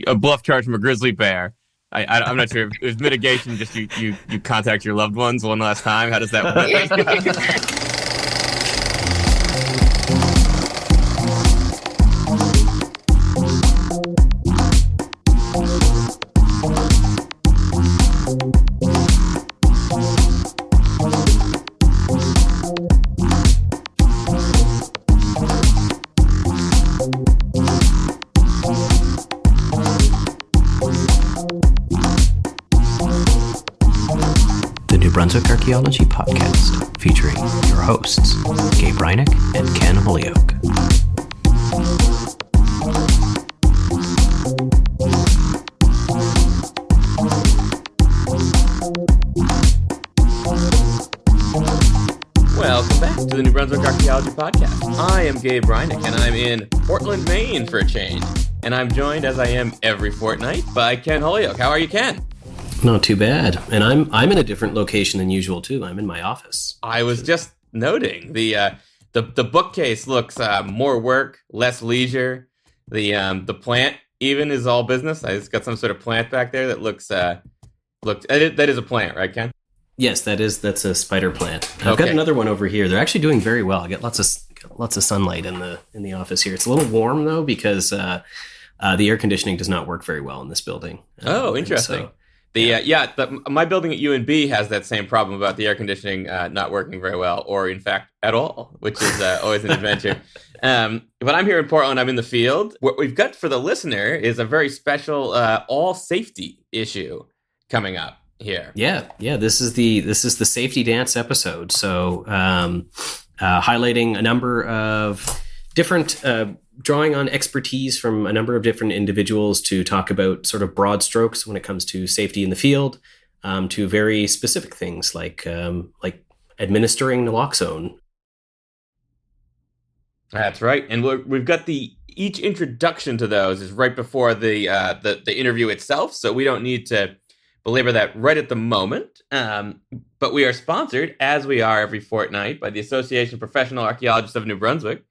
A bluff charge from a grizzly bear. I'm not sure. Is mitigation just you contact your loved ones one last time? How does that work? Brunswick Archaeology podcast, featuring your hosts, Gabe Hrynick and Ken Holyoke. Welcome back to the New Brunswick Archaeology podcast. I am Gabe Hrynick, and I'm in Portland, Maine for a change. And I'm joined, as I am every fortnight, by Ken Holyoke. How are you, Ken? Not too bad. And I'm in a different location than usual too. I'm in my office. I was just noting the bookcase looks more work, less leisure. The plant even is all business. It's got some sort of plant back there that looks that is a plant, right, Ken? Yes, that's a spider plant. I've got another one over here. They're actually doing very well. I get lots of sunlight in the office here. It's a little warm though because the air conditioning does not work very well in this building. Oh, interesting. My building at UNB has that same problem about the air conditioning not working very well, or in fact at all, which is always an adventure. But I'm here in Portland. I'm in the field. What we've got for the listener is a very special all safety issue coming up here. Yeah. This is the safety dance episode. So highlighting a number of different. Drawing on expertise from a number of different individuals to talk about sort of broad strokes when it comes to safety in the field, to very specific things like administering naloxone. That's right, and we've got each introduction to those is right before the interview itself, so we don't need to belabor that right at the moment. But we are sponsored, as we are every fortnight, by the Association of Professional Archaeologists of New Brunswick,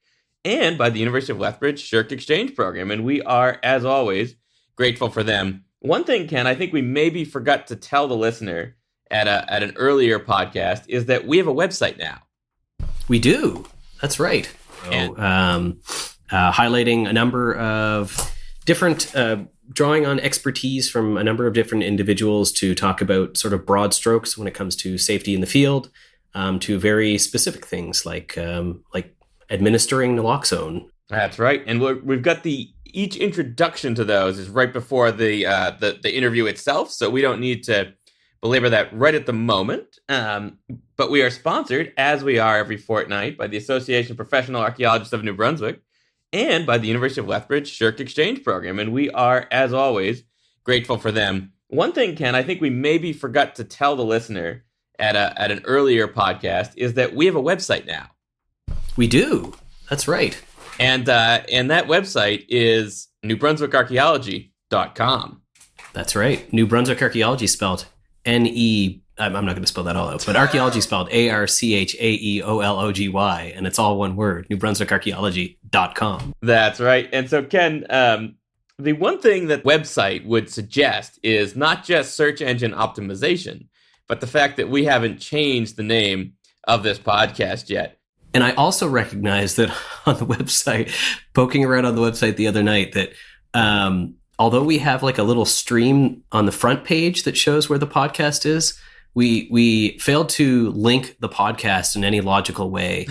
and by the University of Lethbridge Shirk Exchange Program. And we are, as always, grateful for them. One thing, Ken, I think we maybe forgot to tell the listener at an earlier podcast is that we have a website now. We do. That's right. So, highlighting a number of different, drawing on expertise from a number of different individuals to talk about sort of broad strokes when it comes to safety in the field, to very specific things like administering naloxone. That's right, and we've got each introduction to those is right before the interview itself, so we don't need to belabor that right at the moment. But we are sponsored, as we are every fortnight, by the Association of Professional Archaeologists of New Brunswick and by the University of Lethbridge Shirk Exchange Program, and we are, as always, grateful for them. One thing, Ken, I think we maybe forgot to tell the listener at an earlier podcast is that we have a website now. We do. That's right. And that website is newbrunswickarchaeology.com. That's right. New Brunswick Archaeology spelled N-E... I'm not going to spell that all out, but archaeology spelled A-R-C-H-A-E-O-L-O-G-Y, and it's all one word, newbrunswickarchaeology.com. That's right. And so, Ken, the one thing that website would suggest is not just search engine optimization, but the fact that we haven't changed the name of this podcast yet. And I also recognize that on the website, poking around on the website the other night, that although we have like a little stream on the front page that shows where the podcast is, we failed to link the podcast in any logical way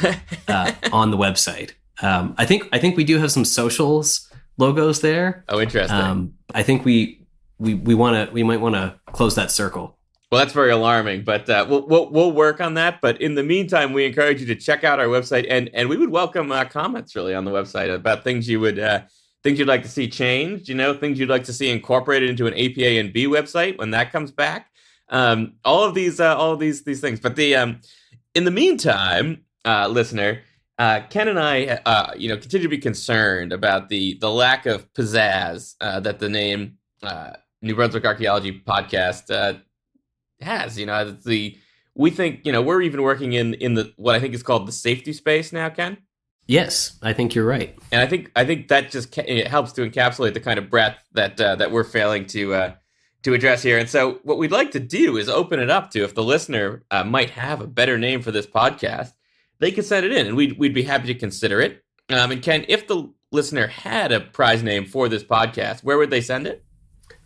on the website. I think we do have some socials logos there. Oh, interesting. I think we might want to close that circle. Well, that's very alarming, but we'll work on that. But in the meantime, we encourage you to check out our website, and we would welcome comments really on the website about things you'd like to see changed, things you'd like to see incorporated into an APA and B website when that comes back. All of these things. But in the meantime, listener, Ken and I, continue to be concerned about the lack of pizzazz that the name New Brunswick Archaeology podcast has. We think we're even working in the what I think is called the safety space now, Ken. Yes, I think you're right. And I think that just it helps to encapsulate the kind of breadth that we're failing to address here. And so what we'd like to do is open it up to, if the listener might have a better name for this podcast, they can send it in, and we'd be happy to consider it. And Ken, if the listener had a prize name for this podcast, where would they send it?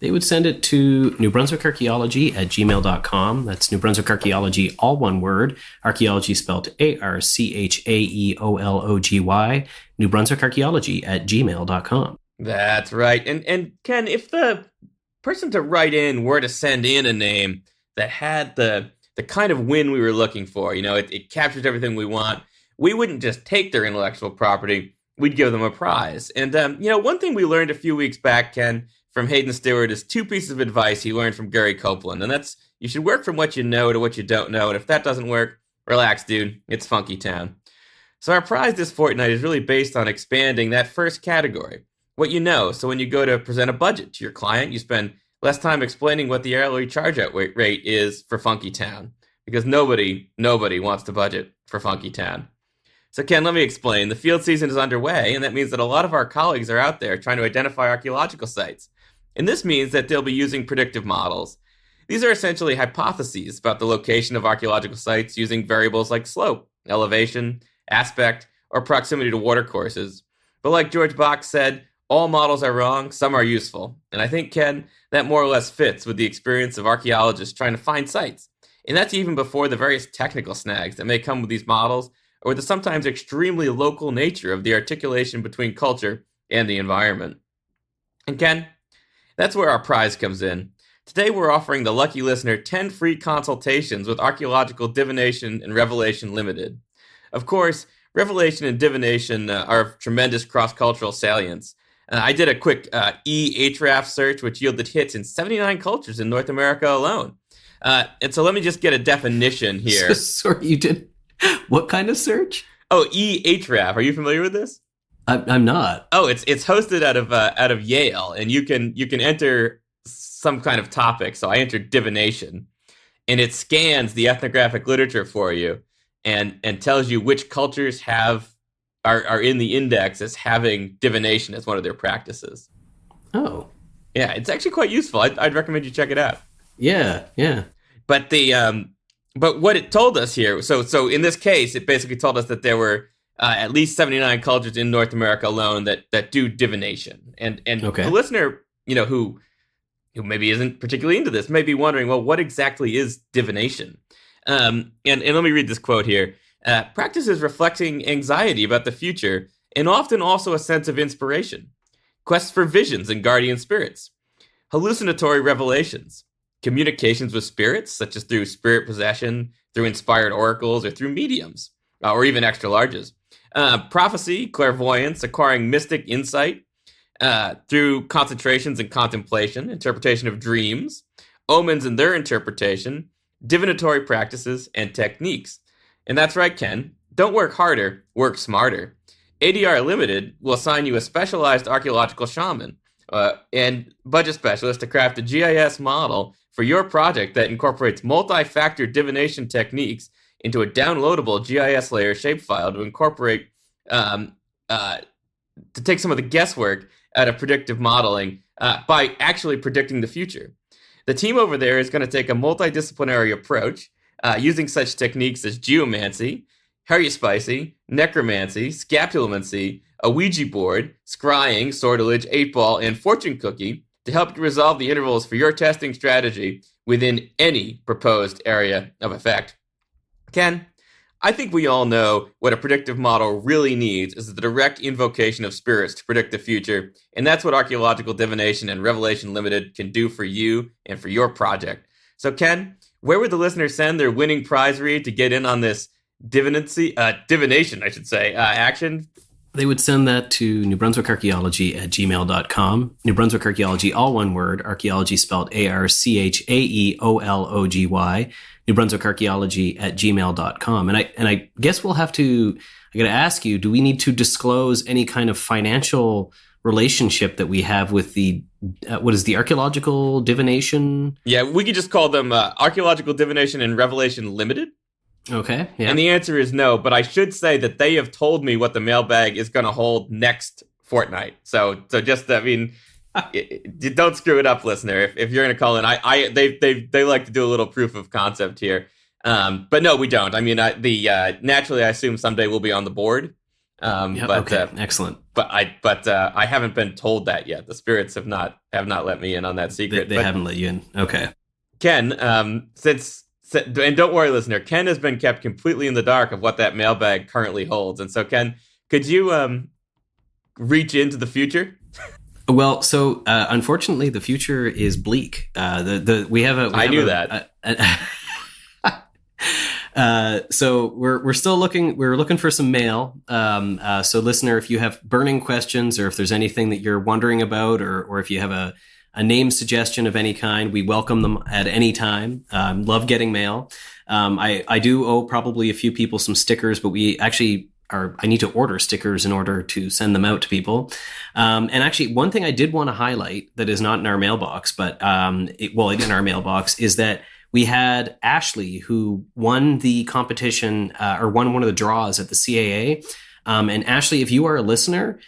They would send it to New Brunswick Archaeology at gmail.com. That's New Brunswick Archaeology, all one word. Archaeology spelled Archaeology. New Brunswick Archaeology at gmail.com. That's right. And Ken, if the person to write in were to send in a name that had the kind of win we were looking for, it captures everything we want, we wouldn't just take their intellectual property, we'd give them a prize. And, one thing we learned a few weeks back, Ken, from Hayden Stewart is 2 pieces of advice he learned from Gary Copeland. And that's, you should work from what you know to what you don't know. And if that doesn't work, relax, dude. It's Funky Town. So our prize this fortnight is really based on expanding that first category, what you know. So when you go to present a budget to your client, you spend less time explaining what the hourly charge-out rate is for Funky Town, because nobody wants to budget for Funky Town. So Ken, let me explain. The field season is underway, and that means that a lot of our colleagues are out there trying to identify archaeological sites. And this means that they'll be using predictive models. These are essentially hypotheses about the location of archaeological sites using variables like slope, elevation, aspect, or proximity to watercourses. But like George Bach said, all models are wrong, some are useful. And I think, Ken, that more or less fits with the experience of archaeologists trying to find sites. And that's even before the various technical snags that may come with these models, or the sometimes extremely local nature of the articulation between culture and the environment. And Ken, that's where our prize comes in. Today we're offering the lucky listener 10 free consultations with Archaeological Divination and Revelation Limited. Of course, revelation and divination are of tremendous cross-cultural salience. I did a quick e-hraf search, which yielded hits in 79 cultures in North America alone. And so let me just get a definition here. Sorry, you did what kind of search? Oh, e-hraf. Are you familiar with this? I'm not. Oh, it's hosted out of Yale, and you can enter some kind of topic. So I entered divination, and it scans the ethnographic literature for you, and tells you which cultures are in the index as having divination as one of their practices. Oh, yeah, it's actually quite useful. I'd recommend you check it out. Yeah. But what it told us here, so in this case, it basically told us that there were at least 79 cultures in North America alone that do divination. And okay. The listener, who maybe isn't particularly into this, may be wondering, well, what exactly is divination? And let me read this quote here. Practice is reflecting anxiety about the future, and often also a sense of inspiration. Quests for visions and guardian spirits. Hallucinatory revelations. Communications with spirits, such as through spirit possession, through inspired oracles, or through mediums, or even extra larges. Prophecy, clairvoyance, acquiring mystic insight through concentrations and contemplation, interpretation of dreams, omens and their interpretation, divinatory practices, and techniques. And that's right, Ken. Don't work harder, work smarter. ADR Limited will assign you a specialized archaeological shaman and budget specialist to craft a GIS model for your project that incorporates multi-factor divination techniques into a downloadable GIS layer shapefile to incorporate, to take some of the guesswork out of predictive modeling by actually predicting the future. The team over there is going to take a multidisciplinary approach using such techniques as geomancy, haruspicy, necromancy, scapulomancy, a Ouija board, scrying, sortilege, 8-ball, and fortune cookie to help you resolve the intervals for your testing strategy within any proposed area of effect. Ken, I think we all know what a predictive model really needs is the direct invocation of spirits to predict the future, and that's what Archaeological Divination and Revelation Limited can do for you and for your project. So Ken, where would the listeners send their winning prize read to get in on this divination, action? They would send that to New Brunswick Archaeology at gmail.com. New Brunswick Archaeology, all one word. Archaeology spelled Archaeology. New Brunswick Archaeology at gmail.com. And I guess I got to ask you, do we need to disclose any kind of financial relationship that we have with the, what is the Archaeological Divination? Yeah, we could just call them Archaeological Divination and Revelation Limited. Okay. Yeah. And the answer is no, but I should say that they have told me what the mailbag is going to hold next fortnight. So just, I mean, don't screw it up, listener. If you're going to call in, they like to do a little proof of concept here. But no, we don't. I mean, naturally, I assume someday we'll be on the board. Yep, but okay. Excellent. But I haven't been told that yet. The spirits have not let me in on that secret. They haven't let you in. Okay. Ken, and don't worry, listener, Ken has been kept completely in the dark of what that mailbag currently holds. And so, Ken, could you reach into the future? Well, so unfortunately, the future is bleak. I knew that. So we're still looking. We're looking for some mail. So, listener, if you have burning questions, or if there's anything that you're wondering about, or if you have a name suggestion of any kind, we welcome them at any time. Love getting mail. I do owe probably a few people some stickers, but we actually I need to order stickers in order to send them out to people. And actually, one thing I did want to highlight that is not in our mailbox, but in our mailbox, is that we had Ashley, who won the competition or won one of the draws at the CAA. And Ashley, if you are a listener,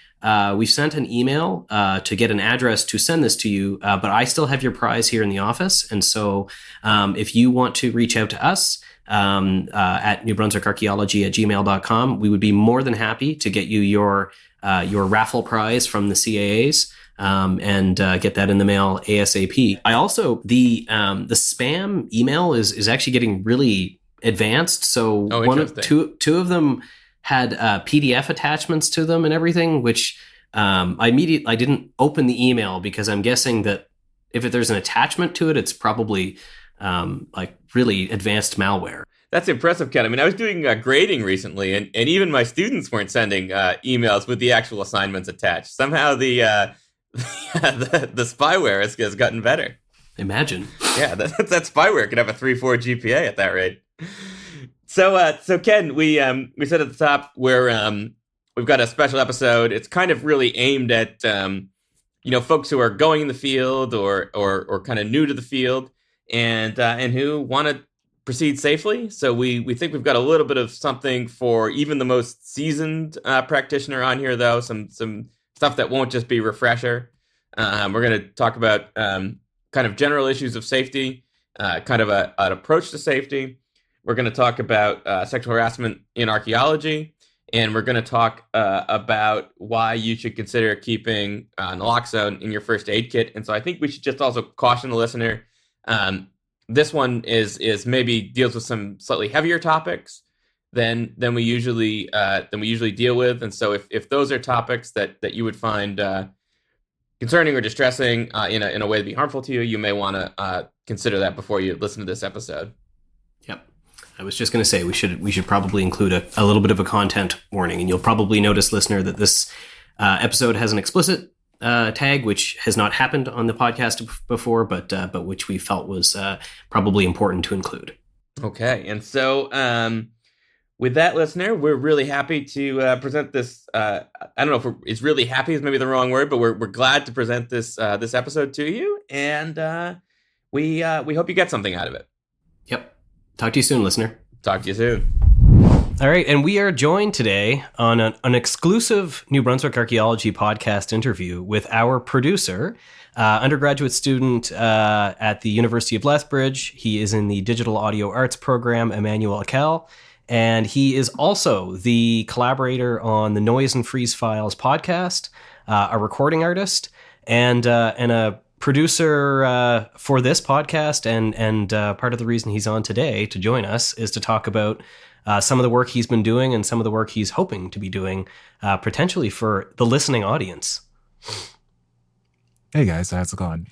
we sent an email to get an address to send this to you, but I still have your prize here in the office. And so if you want to reach out to us at newbrunswickarchaeology@gmail.com, we would be more than happy to get you your raffle prize from the CAAs. And get that in the mail ASAP. I also the spam email is actually getting really advanced. So two of them had PDF attachments to them and everything, which I didn't open the email because I'm guessing that if there's an attachment to it, it's probably like really advanced malware. That's impressive, Ken. I mean, I was doing grading recently, and even my students weren't sending emails with the actual assignments attached. Somehow the spyware has gotten better. Imagine. Yeah, that spyware could have a 3.4 GPA at that rate. So Ken, we said at the top we've got a special episode. It's kind of really aimed at folks who are going in the field or kind of new to the field and who want to proceed safely. So we think we've got a little bit of something for even the most seasoned practitioner on here, though. Some stuff that won't just be refresher. We're going to talk about kind of general issues of safety, kind of an approach to safety. We're going to talk about sexual harassment in archaeology, and we're going to talk about why you should consider keeping naloxone in your first aid kit. And so I think we should just also caution the listener. This one is maybe deals with some slightly heavier topics than we usually deal with. And so if those are topics that you would find concerning or distressing in a way to be harmful to you, you may want to consider that before you listen to this episode. Yep. I was just going to say we should probably include a little bit of a content warning, and you'll probably notice, listener, that this episode has an explicit tag, which has not happened on the podcast before, but which we felt was probably important to include. Okay, and so with that, listener, we're really happy to present this. I don't know if it's really happy is maybe the wrong word, but we're glad to present this episode to you, and we hope you get something out of it. Yep. Talk to you soon, listener. Talk to you soon. All right, and we are joined today on an exclusive New Brunswick Archaeology podcast interview with our producer, undergraduate student at the University of Lethbridge. He is in the Digital Audio Arts program, Emanuel Akel, and he is also the collaborator on the Noise and Freeze Files podcast, a recording artist, and a producer for this podcast. And part of the reason he's on today to join us is to talk about some of the work he's been doing and some of the work he's hoping to be doing potentially for the listening audience. Hey guys, how's it going?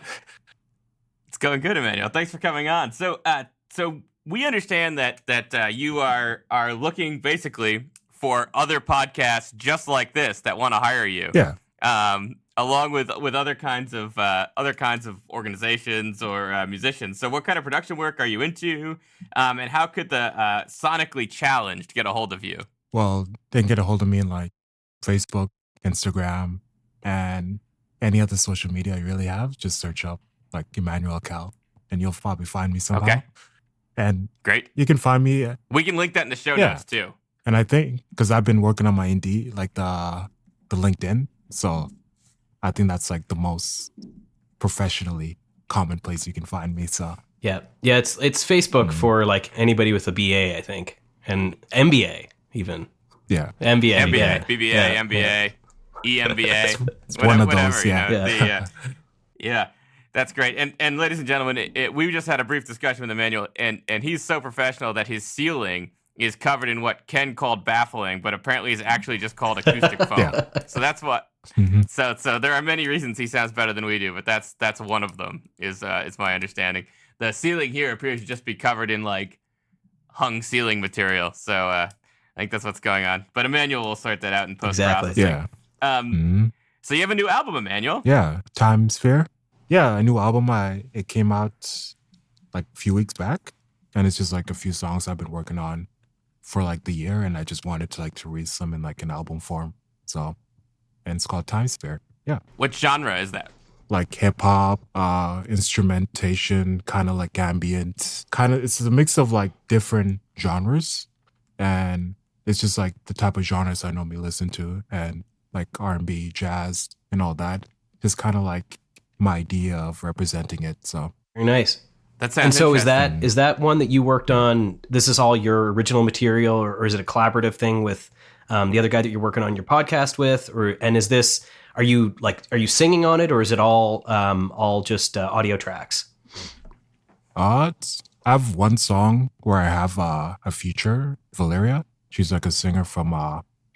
It's going good, Emanuel. Thanks for coming on. So we understand that you are looking basically for other podcasts just like this that want to hire you. Yeah. Along with other kinds of organizations or musicians. So what kind of production work are you into? And how could the Sonically Challenged get a hold of you? Well, they can get a hold of me in like Facebook, Instagram, and any other social media you really have. Just search up like Emanuel Akel, and you'll probably find me somehow. Okay. And Great. you can find me. We can link that in the show Yeah. notes too. And I think because I've been working on my Indeed, like the LinkedIn, so I think that's like the most professionally common place you can find me. So Yeah. It's Facebook for like anybody with a BA, I think, and MBA even. yeah, MBA, MBA, yeah. BBA, Yeah. MBA, EMBA. it's one of those. Whatever, Yeah. Yeah, that's great. And ladies and gentlemen, we just had a brief discussion with Emanuel, and he's so professional that his ceiling is covered in what Ken called baffling, but apparently is actually just called acoustic foam. Yeah. So that's what. Mhm. So there are many reasons he sounds better than we do, but that's one of them. Is my understanding. The ceiling here appears to just be covered in like hung ceiling material. So I think that's what's going on. But Emanuel will sort that out in post processing. Yeah. Mhm. So you have a new album, Emanuel. Yeah, Times Fair. Yeah, a new album. It came out like a few weeks back, and it's just like a few songs I've been working on for like the year, and I just wanted to like to release them in like an album form. So, and it's called Times Fair. Yeah, What genre is that? like hip hop, instrumentation, kind of like ambient, kind of. It's a mix of like different genres, and it's just like the type of genres I normally listen to, and like R&B, jazz, and all that. Just kind of like my idea of representing it. So Very nice. That sounds And so interesting. is that one that you worked on? This is all your original material, or is it a collaborative thing with the other guy that you're working on your podcast with? And is this are you singing on it, or is it all just audio tracks? I have one song where I have a feature, Valeria. She's like a singer from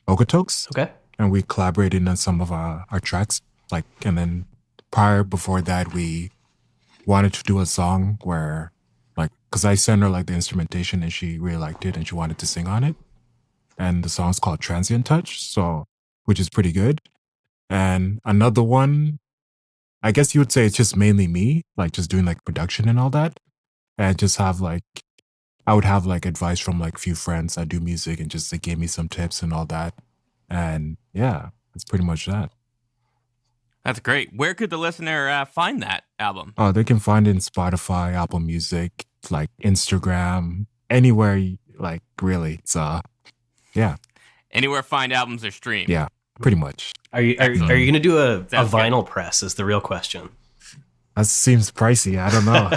Okotoks. Okay. And we collaborated on some of our tracks. Like, and then before that, we wanted to do a song where, like, because I sent her like the instrumentation and she really liked it and she wanted to sing on it. And the song's called Transient Touch, so which is pretty good. And another one, I guess you would say it's just mainly me, like just doing like production and all that. And just have like, I would have like advice from like a few friends that do music and just they gave me some tips and all that. And yeah, that's pretty much that. That's great. Where could the listener find that album? Oh, they can find it in Spotify, Apple Music, like Instagram, anywhere, like really. So yeah, Anywhere fine albums are streamed. yeah, pretty much. Are you going to do a Sounds vinyl press? Is the real question. That seems pricey. I don't know.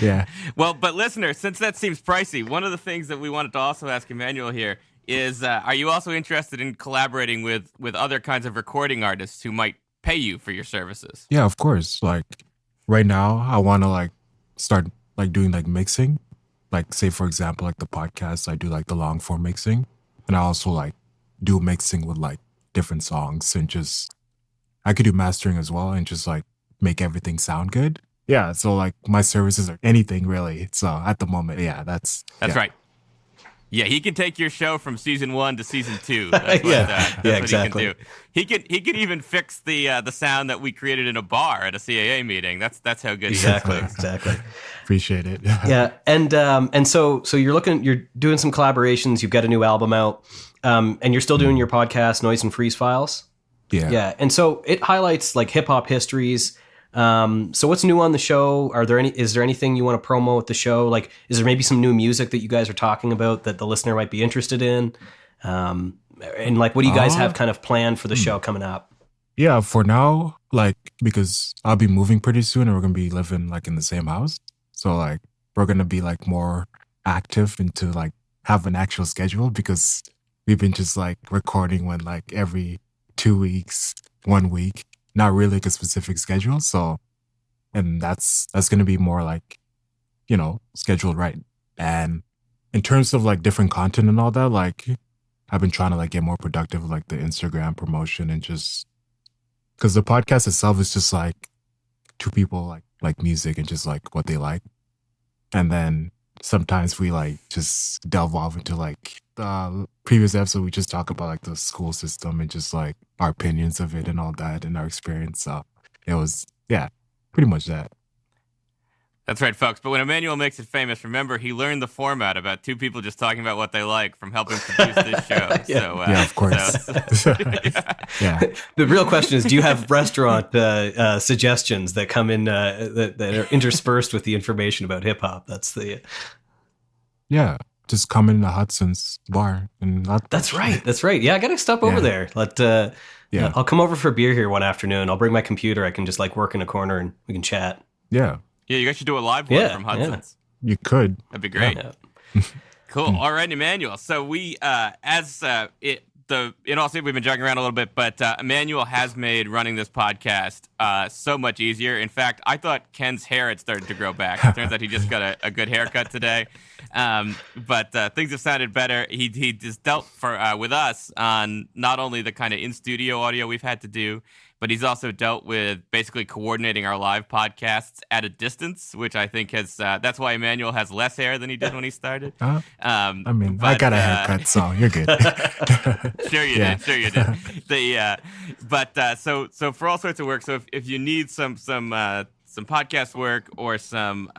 Yeah. Well, but listeners, since that seems pricey, one of the things that we wanted to also ask Emanuel here is, are you also interested in collaborating with other kinds of recording artists who might pay you for your services? Yeah, of course. Like right now, I want to like start like doing like mixing. Like say for example, like the podcast, I do like the long form mixing, and I also like do mixing with like different songs and just I could do mastering as well and just like make everything sound good. Yeah, so like my services are anything really. So at the moment, yeah, that's That's yeah. right. Yeah, he can take your show from season 1 to season 2. That's what, Yeah. that's Yeah, what exactly. he can do. He could even fix the sound that we created in a bar at a CAA meeting. That's how good Exactly. he is. Exactly. Appreciate it. Yeah, and so you're doing some collaborations. You've got a new album out, and you're still doing your podcast, Noise and Freeze Files. Yeah. Yeah, and so it highlights like hip hop histories. So what's new on the show? Is there anything you want to promo with the show? Like, is there maybe some new music that you guys are talking about that the listener might be interested in? And like, what do you guys have kind of planned for the show coming up? Yeah, for now, like because I'll be moving pretty soon and we're gonna be living like in the same house. So like we're gonna be like more active and to like have an actual schedule because we've been just like recording when like every 2 weeks, 1 week, not really like a specific schedule. So and that's gonna be more like, scheduled right. And in terms of like different content and all that, like I've been trying to like get more productive with like the Instagram promotion and just because the podcast itself is just like two people like music and just like what they like. And then sometimes we like just delve off into like the previous episode we just talk about like the school system and just like our opinions of it and all that and our experience. So it was pretty much that. That's right, folks. But when Emanuel makes it famous, remember he learned the format about two people just talking about what they like from helping produce this show. Yeah. So, Yeah, of course. Yeah. The real question is, do you have restaurant suggestions that come in that are interspersed with the information about hip hop? That's the Yeah. Just come in the Hudson's bar and That's right. That's right. Yeah, I gotta stop over there. Yeah. I'll come over for beer here one afternoon. I'll bring my computer. I can just like work in a corner and we can chat. Yeah. Yeah, you guys should do a live one from Hudson's. You could. That'd be great. Yeah. Cool. All right, Emanuel. So we, in all seriousness, we've been joking around a little bit, but Emanuel has made running this podcast so much easier. In fact, I thought Ken's hair had started to grow back. It turns out he just got a good haircut today. But things have sounded better. He just dealt with us on not only the kind of in-studio audio we've had to do, but he's also dealt with basically coordinating our live podcasts at a distance, which I think that's why Emanuel has less hair than he did when he started. I got a haircut, so you're good. Sure you did. Sure you did. So for all sorts of work, so if you need some podcast work or some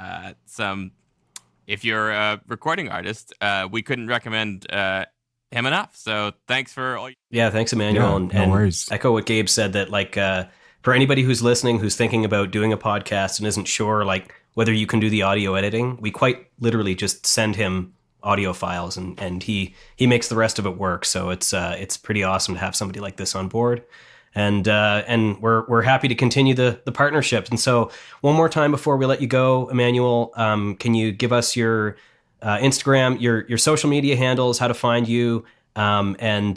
if you're a recording artist, we couldn't recommend him enough. So thanks for all. Yeah, thanks, Emanuel. No worries. Echo what Gabe said, that like for anybody who's listening, who's thinking about doing a podcast and isn't sure like whether you can do the audio editing, we quite literally just send him audio files and he makes the rest of it work. So it's pretty awesome to have somebody like this on board. And we're happy to continue the partnership. And so one more time before we let you go, Emanuel, can you give us your Instagram, your social media handles, how to find you, and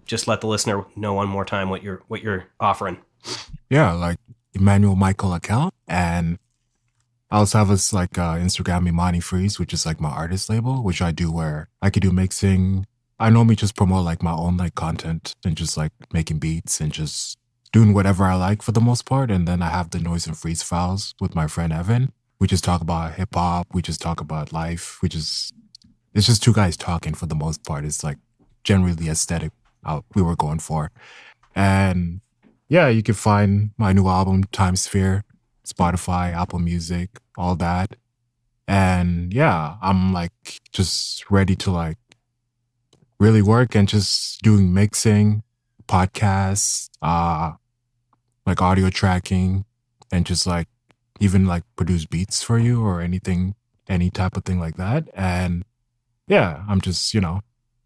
just let the listener know one more time what you're offering. Yeah, like Emanuel Michael Akel, and I also have this like Instagram Imani Freeze, which is like my artist label, which I do where I could do mixing. I normally just promote like my own like content and just like making beats and just doing whatever I like for the most part. And then I have the Noise and Freeze files with my friend Evan. We just talk about hip hop. We just talk about life. It's just two guys talking for the most part. It's like generally the aesthetic we were going for. And yeah, you can find my new album, Time Sphere, Spotify, Apple Music, all that. And yeah, I'm like just ready to like really work and just doing mixing, podcasts, like audio tracking, and just like even like produce beats for you or anything, any type of thing like that. And yeah, I'm just,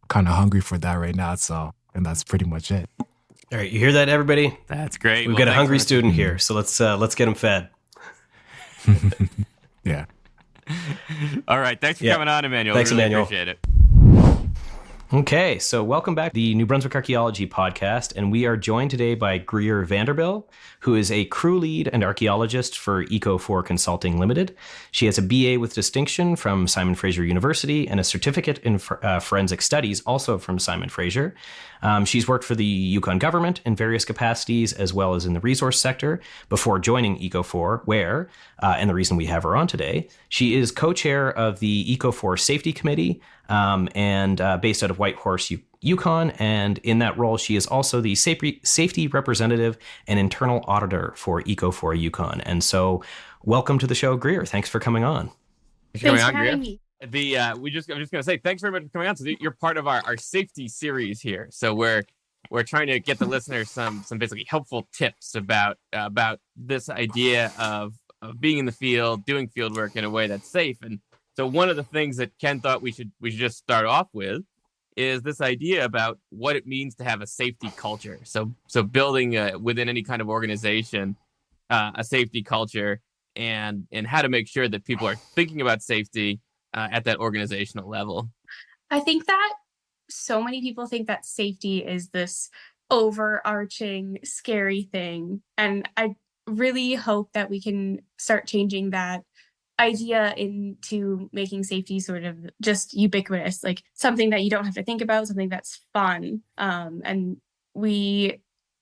kind of hungry for that right now. So, and that's pretty much it. All right. You hear that, everybody? That's great. We've got a hungry student here. So let's get him fed. Yeah. All right. Thanks for coming on, Emanuel. Thanks, really Emanuel. Appreciate it. Okay, so welcome back to the New Brunswick Archaeology podcast, and we are joined today by Greer Vanderbyl, who is a crew lead and archaeologist for Eco4 Consulting Limited. She has a BA with distinction from Simon Fraser University and a certificate in forensic studies, also from Simon Fraser. She's worked for the Yukon government in various capacities, as well as in the resource sector, before joining Eco4, where, and the reason we have her on today, she is co-chair of the Eco4 Safety Committee, and based out of Whitehorse, Yukon. And in that role, she is also the safety representative and internal auditor for Eco4 Yukon. And so welcome to the show, Greer. Thanks for coming on. Thanks for having me. I'm just going to say thanks very much for coming on. So you're part of our safety series here. So we're trying to get the listeners some basically helpful tips about this idea of being in the field, doing field work in a way that's safe. And so one of the things that Ken thought we should just start off with is this idea about what it means to have a safety culture. So building within any kind of organization a safety culture and how to make sure that people are thinking about safety at that organizational level. I think that so many people think that safety is this overarching, scary thing. And I really hope that we can start changing that idea into making safety sort of just ubiquitous, like something that you don't have to think about, something that's fun. And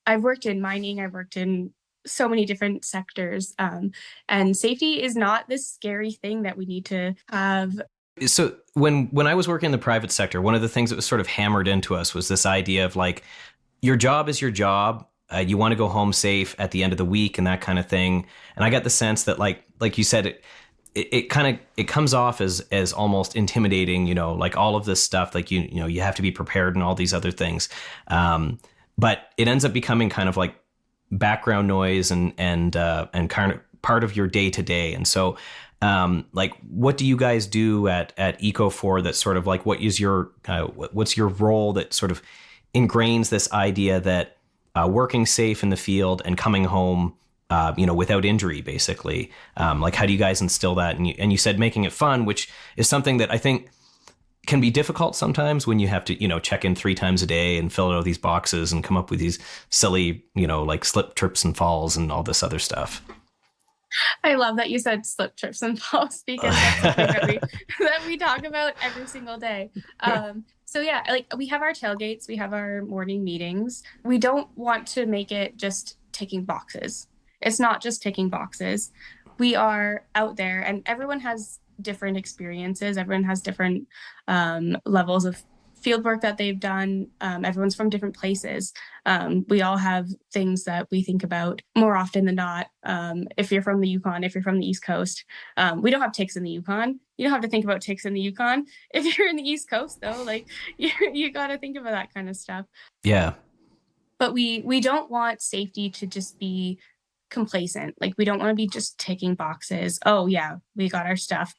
I've worked in mining, I've worked in so many different sectors, and safety is not this scary thing that we need to have. So when I was working in the private sector, one of the things that was sort of hammered into us was this idea of like, your job is your job. you want to go home safe at the end of the week and that kind of thing. And I get the sense that like you said, it kind of it comes off as almost intimidating, you know, like all of this stuff, like you know you have to be prepared and all these other things, but it ends up becoming kind of like background noise and kind of part of your day to day. And so like what do you guys do at Eco4 that sort of like what's your role that sort of ingrains this idea that working safe in the field and coming home you know, without injury, basically. Like, how do you guys instill that? And you said making it fun, which is something that I think can be difficult sometimes when you have to, you know, check in 3 times a day and fill out all these boxes and come up with these silly, you know, like slip, trips and falls and all this other stuff. I love that you said slip, trips, and falls because that's something that we talk about every single day. So yeah, like we have our tailgates, we have our morning meetings. We don't want to make it just ticking boxes. It's not just ticking boxes. We are out there and everyone has different experiences. Everyone has different levels of field work that they've done. Everyone's from different places. We all have things that we think about more often than not. If you're from the Yukon, if you're from the East Coast, we don't have ticks in the Yukon. You don't have to think about ticks in the Yukon. If you're in the East Coast, though, like you got to think about that kind of stuff. Yeah. But we don't want safety to just be complacent. Like we don't want to be just ticking boxes. Oh yeah, we got our stuff.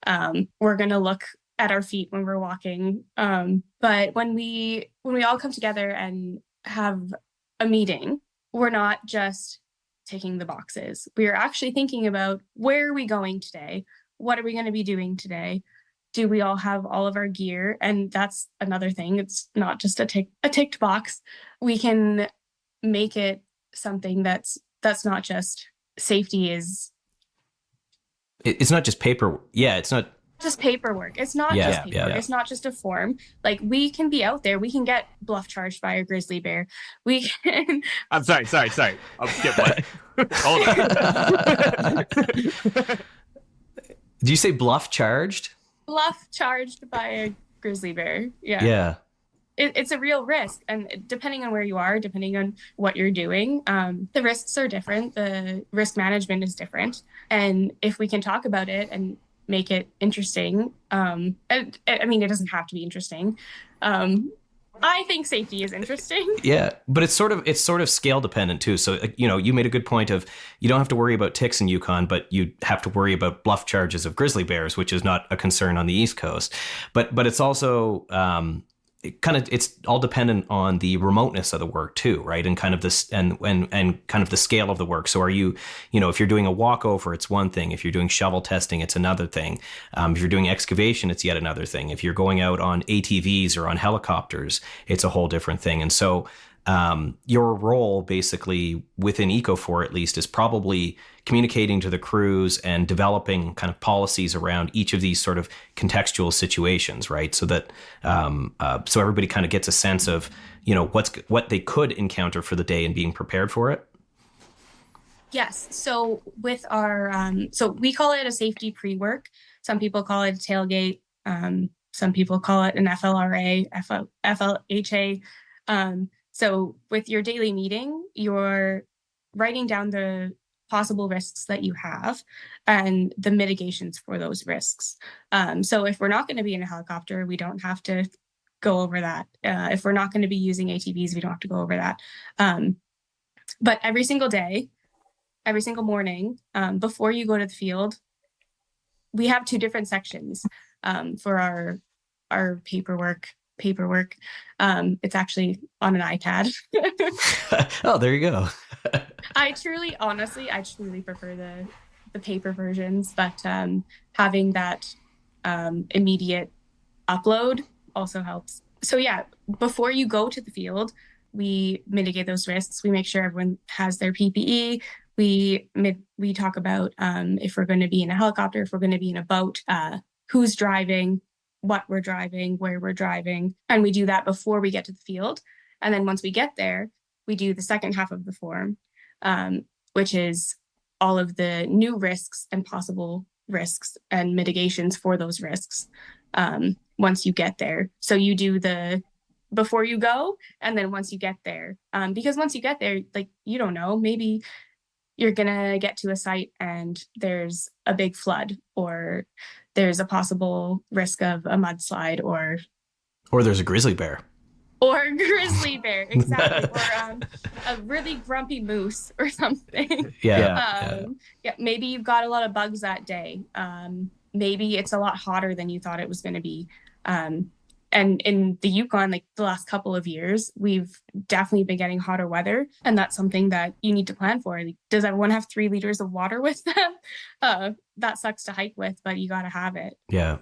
We're gonna look at our feet when we're walking. But when we all come together and have a meeting, we're not just ticking the boxes. We are actually thinking about where are we going today? What are we going to be doing today? Do we all have all of our gear? And that's another thing. It's not just a ticked box. We can make it something that's not just safety is. It's not just paper. Yeah, it's not just paperwork. It's not just paperwork. Yeah. It's not just a form. Like we can be out there. We can get bluff charged by a grizzly bear. We can. I'm sorry. I'll skip what? Hold on. Did you say bluff charged? Bluff charged by a grizzly bear. Yeah. Yeah. It's a real risk. And depending on where you are, depending on what you're doing, the risks are different. The risk management is different. And if we can talk about it and make it interesting, I mean, it doesn't have to be interesting. I think safety is interesting. Yeah, but it's sort of scale dependent too. So, you know, you made a good point of you don't have to worry about ticks in Yukon, but you have to worry about bluff charges of grizzly bears, which is not a concern on the East Coast. But it's also it's all dependent on the remoteness of the work too, right? And kind of this and kind of the scale of the work. So are you know, if you're doing a walkover, it's one thing. If you're doing shovel testing, it's another thing. If you're doing excavation, it's yet another thing. If you're going out on ATVs or on helicopters, it's a whole different thing. And so your role basically within Eco4 at least is probably communicating to the crews and developing kind of policies around each of these sort of contextual situations, right? So that so everybody kind of gets a sense of, you know, what they could encounter for the day and being prepared for it. Yes. So with our so we call it a safety pre-work. Some people call it a tailgate. Some people call it an FLRA, FLHA. So with your daily meeting, you're writing down the possible risks that you have and the mitigations for those risks. So if we're not going to be in a helicopter, we don't have to go over that. If we're not going to be using ATVs, we don't have to go over that. But every single day, every single morning, before you go to the field, we have 2 different sections for our paperwork. It's actually on an iPad. Oh, there you go. I truly prefer the paper versions, but having that immediate upload also helps. So yeah, before you go to the field, we mitigate those risks. We make sure everyone has their PPE. We talk about if we're going to be in a helicopter, if we're going to be in a boat, who's driving, what we're driving, where we're driving. And we do that before we get to the field. And then once we get there, we do the second half of the form, which is all of the new risks and possible risks and mitigations for those risks once you get there. So you do the before you go, and then once you get there, because once you get there, like, you don't know, maybe you're gonna get to a site and there's a big flood, or there's a possible risk of a mudslide, or there's a grizzly bear. Or grizzly bear, exactly. Or a really grumpy moose or something. Yeah. Yeah, maybe you've got a lot of bugs that day. Maybe it's a lot hotter than you thought it was going to be. And in the Yukon, like the last couple of years, we've definitely been getting hotter weather. And that's something that you need to plan for. Like, does everyone have 3 liters of water with them? That sucks to hike with, but you got to have it. Yeah.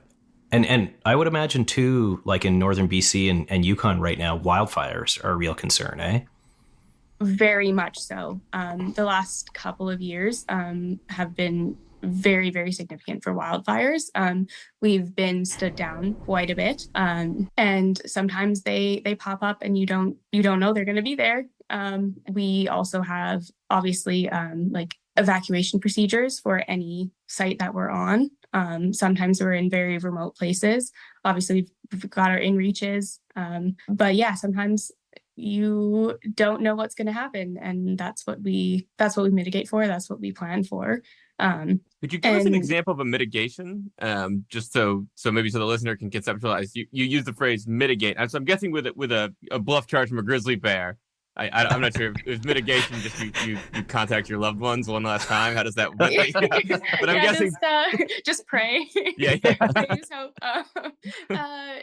And I would imagine too, like in northern BC and Yukon right now, wildfires are a real concern, eh? Very much so. The last couple of years have been very, very significant for wildfires. We've been stood down quite a bit, and sometimes they pop up and you don't know they're going to be there. We also have obviously like evacuation procedures for any site that we're on. Sometimes we're in very remote places. Obviously, we've got our in-reaches. But yeah, sometimes you don't know what's going to happen, and that's what we mitigate for. That's what we plan for. Could you give us an example of a mitigation? Just so maybe so the listener can conceptualize. You use the phrase mitigate. So I'm guessing with a bluff charge from a grizzly bear. I'm not sure if it was mitigation, just you contact your loved ones one last time. How does that work? Yeah. But I'm guessing just pray. Yeah. Just hope.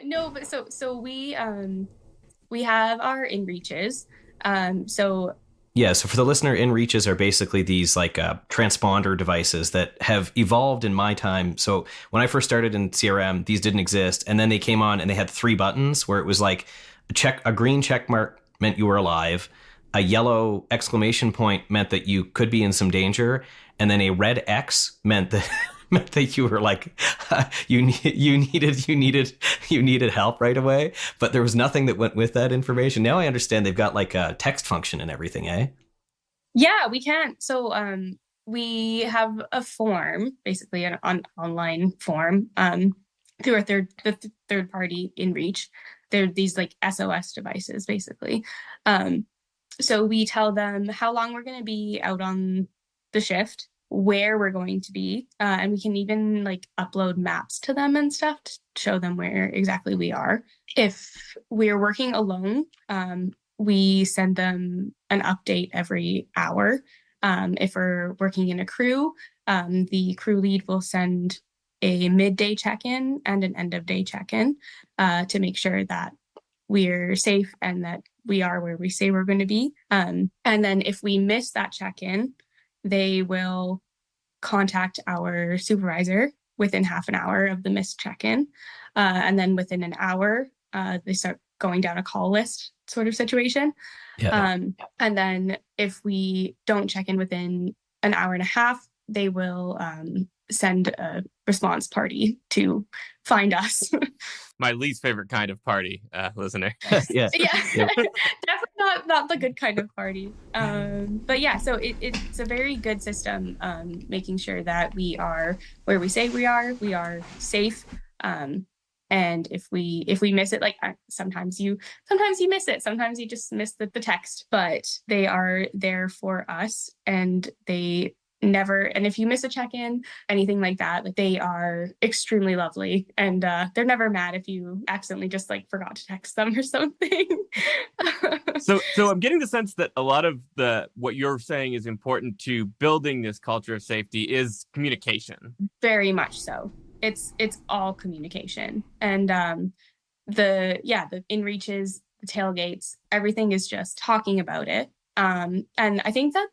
No, but so we have our in-reaches. So for the listener, in-reaches are basically these like transponder devices that have evolved in my time. So when I first started in CRM, these didn't exist, and then they came on and they had 3 buttons where it was like a green check mark meant you were alive, a yellow exclamation point meant that you could be in some danger, and then a red X meant that you were like you needed help right away. But there was nothing that went with that information. Now I understand they've got like a text function and everything, eh? Yeah, we can. So we have a form, basically an online form, through the third party InReach. They're these like SOS devices, basically. So we tell them how long we're going to be out on the shift, where we're going to be, and we can even like upload maps to them and stuff to show them where exactly we are. If we're working alone, we send them an update every hour. If we're working in a crew, the crew lead will send a midday check-in and an end-of-day check-in to make sure that we're safe and that we are where we say we're going to be. And then if we miss that check-in, they will contact our supervisor within half an hour of the missed check-in. And then within an hour, they start going down a call list sort of situation. Yeah. And then if we don't check in within an hour and a half, they will send a response party to find us. My least favorite kind of party, listener. Yeah. Definitely not the good kind of party. But yeah, so it's a very good system, making sure that we are where we say we are safe. And if we miss it, like sometimes you miss it, sometimes you just miss the text, but they are there for us, and they never, and if you miss a check-in, anything like that, like they are extremely lovely, and they're never mad if you accidentally just like forgot to text them or something. So I'm getting the sense that a lot of what you're saying is important to building this culture of safety is communication. Very much so. It's all communication, and the in-reaches, the tailgates, everything is just talking about it. And I think that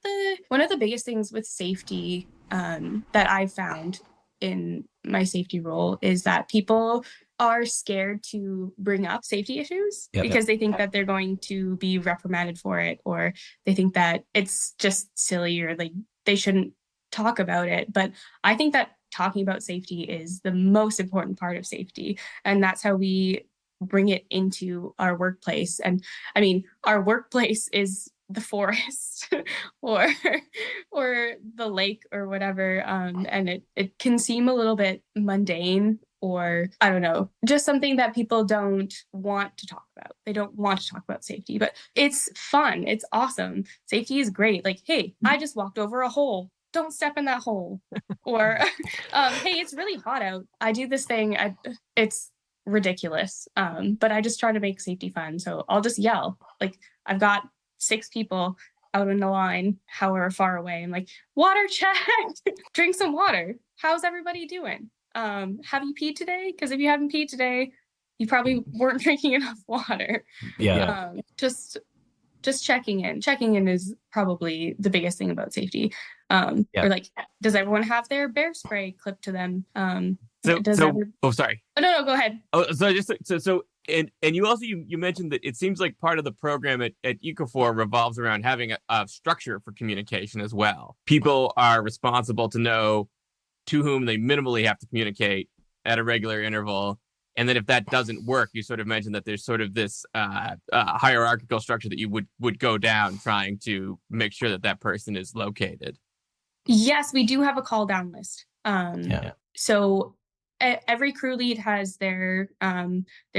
one of the biggest things with safety that I've found in my safety role is that people are scared to bring up safety issues because they think that they're going to be reprimanded for it, or they think that it's just silly, or like they shouldn't talk about it. But I think that talking about safety is the most important part of safety, and that's how we bring it into our workplace. And I mean, our workplace is the forest or the lake or whatever, and it can seem a little bit mundane or I don't know, just something that people don't want to talk about. They don't want to talk about safety, but it's fun. It's awesome. Safety is great. Like, hey, I just walked over a hole. Don't step in that hole. Or, hey, it's really hot out. I do this thing. It's ridiculous. But I just try to make safety fun. So I'll just yell. Like, I've got 6 people out in the line, however far away. I'm like, water check, drink some water. How's everybody doing? Have you peed today? Because if you haven't peed today, you probably weren't drinking enough water. Yeah. Just checking in. Checking in is probably the biggest thing about safety. Or like, does everyone have their bear spray clipped to them? Sorry. Oh, no, go ahead. And you also you mentioned that it seems like part of the program at Ecofor revolves around having a structure for communication as well. People are responsible to know to whom they minimally have to communicate at a regular interval. And then if that doesn't work, you sort of mentioned that there's sort of this hierarchical structure that you would go down trying to make sure that person is located. Yes, we do have a call down list. So every crew lead has their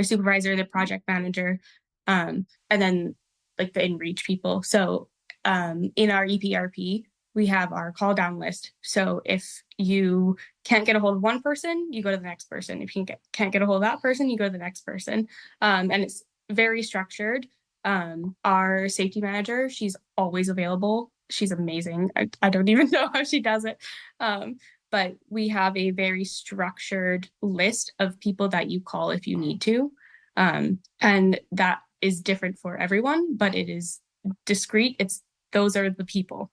supervisor, their project manager, and then like the InReach people. So in our EPRP, we have our call down list. So if you can't get a hold of one person, you go to the next person. If you can't get a hold of that person, you go to the next person. And it's very structured. Our safety manager, she's always available. She's amazing. I don't even know how she does it. But we have a very structured list of people that you call if you need to. And that is different for everyone, but it is discreet. Those are the people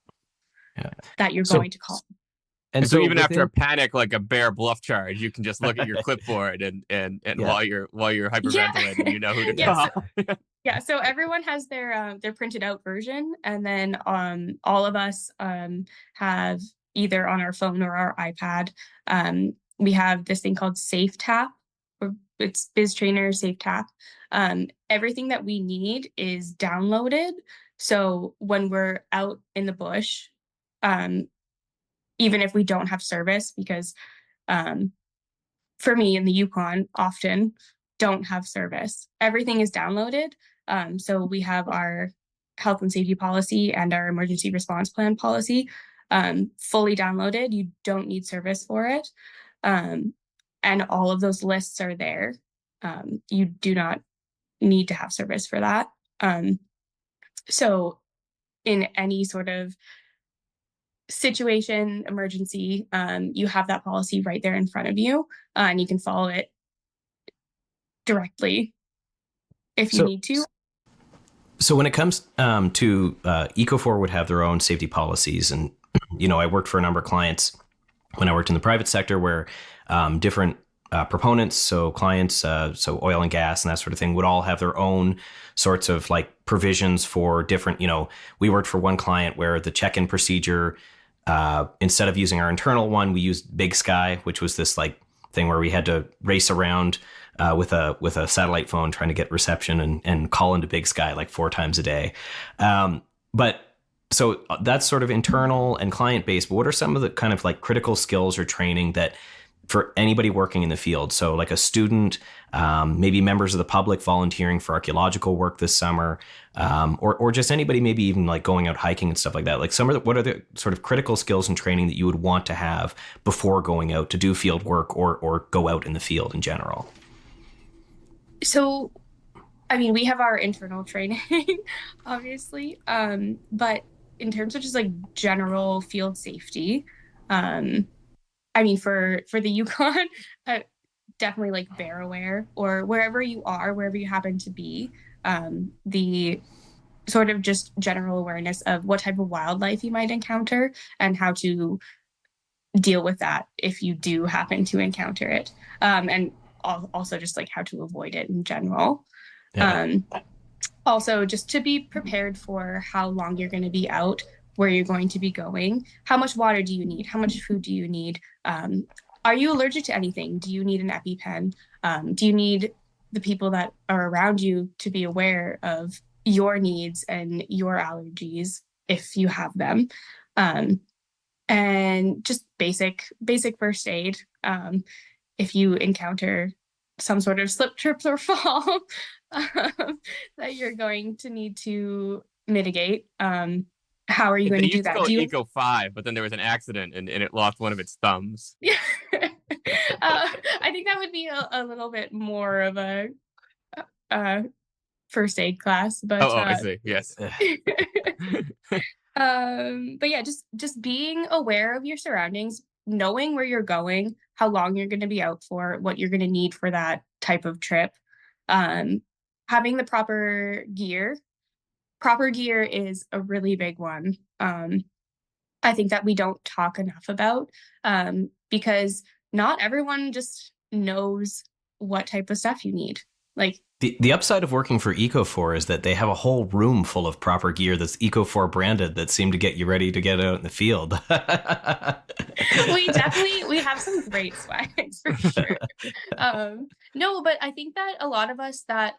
that you're going to call. And so even after a panic, like a bear bluff charge, you can just look at your clipboard and while you're hyperventilating, you know who to call. Yeah, so everyone has their printed out version, and then all of us have either on our phone or our iPad. We have this thing called Safe Tap, or it's Biz Trainer Safe Tap. Everything that we need is downloaded. So when we're out in the bush, even if we don't have service, because for me in the Yukon, often don't have service, everything is downloaded. So we have our health and safety policy and our emergency response plan policy fully downloaded. You don't need service for it. And all of those lists are there. You do not need to have service for that. So in any sort of situation, emergency, you have that policy right there in front of you, and you can follow it directly if you need to. So when it comes to Ecofor would have their own safety policies, and I worked for a number of clients when I worked in the private sector where different proponents, so clients, so oil and gas and that sort of thing, would all have their own sorts of like provisions for different. We worked for one client where the check-in procedure, instead of using our internal one, we used Big Sky, which was this like thing where we had to race around with a satellite phone trying to get reception and call into Big Sky like 4 times a day. But so that's sort of internal and client based. But what are some of the kind of like critical skills or training that for anybody working in the field? So like a student, maybe members of the public volunteering for archaeological work this summer, or just anybody maybe even like going out hiking and stuff like that. Like what are the sort of critical skills and training that you would want to have before going out to do field work or go out in the field in general? So, I mean, we have our internal training, obviously, but in terms of just like general field safety, I mean, for the Yukon, definitely like bear aware, or wherever you are, wherever you happen to be, the sort of just general awareness of what type of wildlife you might encounter and how to deal with that if you do happen to encounter it. And also just like how to avoid it in general. Yeah. Also just to be prepared for how long you're going to be out, where you're going to be going, how much water do you need, how much food do you need, are you allergic to anything, do you need an EpiPen, do you need the people that are around you to be aware of your needs and your allergies if you have them, and just basic first aid. if you encounter some sort of slip, trips, or fall that you're going to need to mitigate. How are you going They to do used to that? call Do it you? Eco 5, but then there was an accident and it lost one of its thumbs. Yeah. I think that would be a little bit more of a first aid class, but Oh, I see. Yes. but yeah, just being aware of your surroundings, knowing where you're going, how long you're going to be out for, what you're going to need for that type of trip, having the proper gear. Proper gear is a really big one. I think that we don't talk enough about, because not everyone just knows what type of stuff you need. Like, The upside of working for Eco4 is that they have a whole room full of proper gear that's Eco4 branded that seem to get you ready to get out in the field. we have some great swags for sure. No, but I think that a lot of us that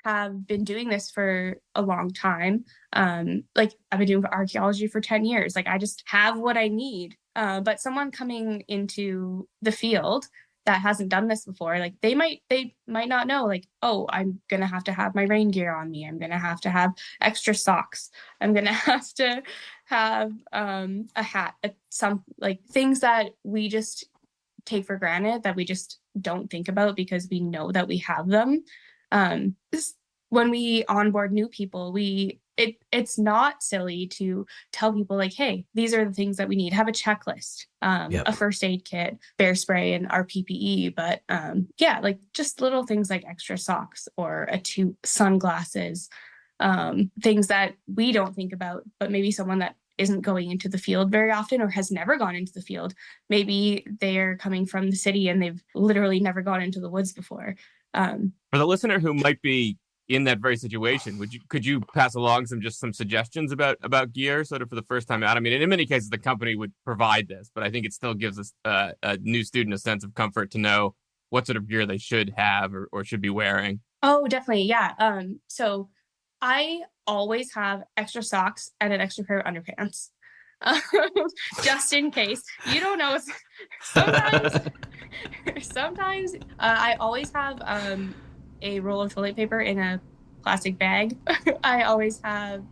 have been doing this for a long time, like I've been doing archaeology for 10 years, like I just have what I need. But someone coming into the field that hasn't done this before, like they might not know, like, oh, I'm gonna have to have my rain gear on me, I'm gonna have to have extra socks, I'm gonna have to have a hat, some like things that we just take for granted, that we just don't think about because we know that we have them. When we onboard new people, it's not silly to tell people like, hey, these are the things that we need. Have a checklist, a first aid kit, bear spray, and our PPE. But yeah, like just little things like extra socks or sunglasses, things that we don't think about, but maybe someone that isn't going into the field very often or has never gone into the field. Maybe they're coming from the city and they've literally never gone into the woods before. For the listener who might be in that very situation, could you pass along some suggestions about gear sort of for the first time out? I mean, in many cases the company would provide this, but I think it still gives us a new student a sense of comfort to know what sort of gear they should have or should be wearing. Oh, definitely. Yeah. So I always have extra socks and an extra pair of underpants. Just in case. You don't know. Sometimes I always have a roll of toilet paper in a plastic bag. I always have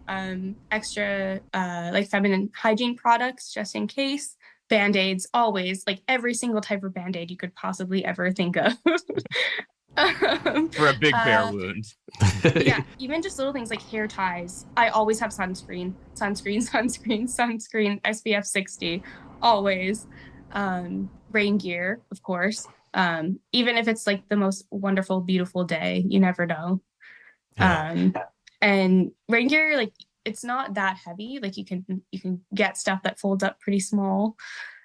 extra like feminine hygiene products just in case. Band-aids, always, like every single type of band-aid you could possibly ever think of. For a big bear wound. Yeah, even just little things like hair ties. I always have sunscreen, SPF 60, always. Rain gear, of course. Even if it's like the most wonderful, beautiful day, you never know. And rain gear, like it's not that heavy. Like you can get stuff that folds up pretty small.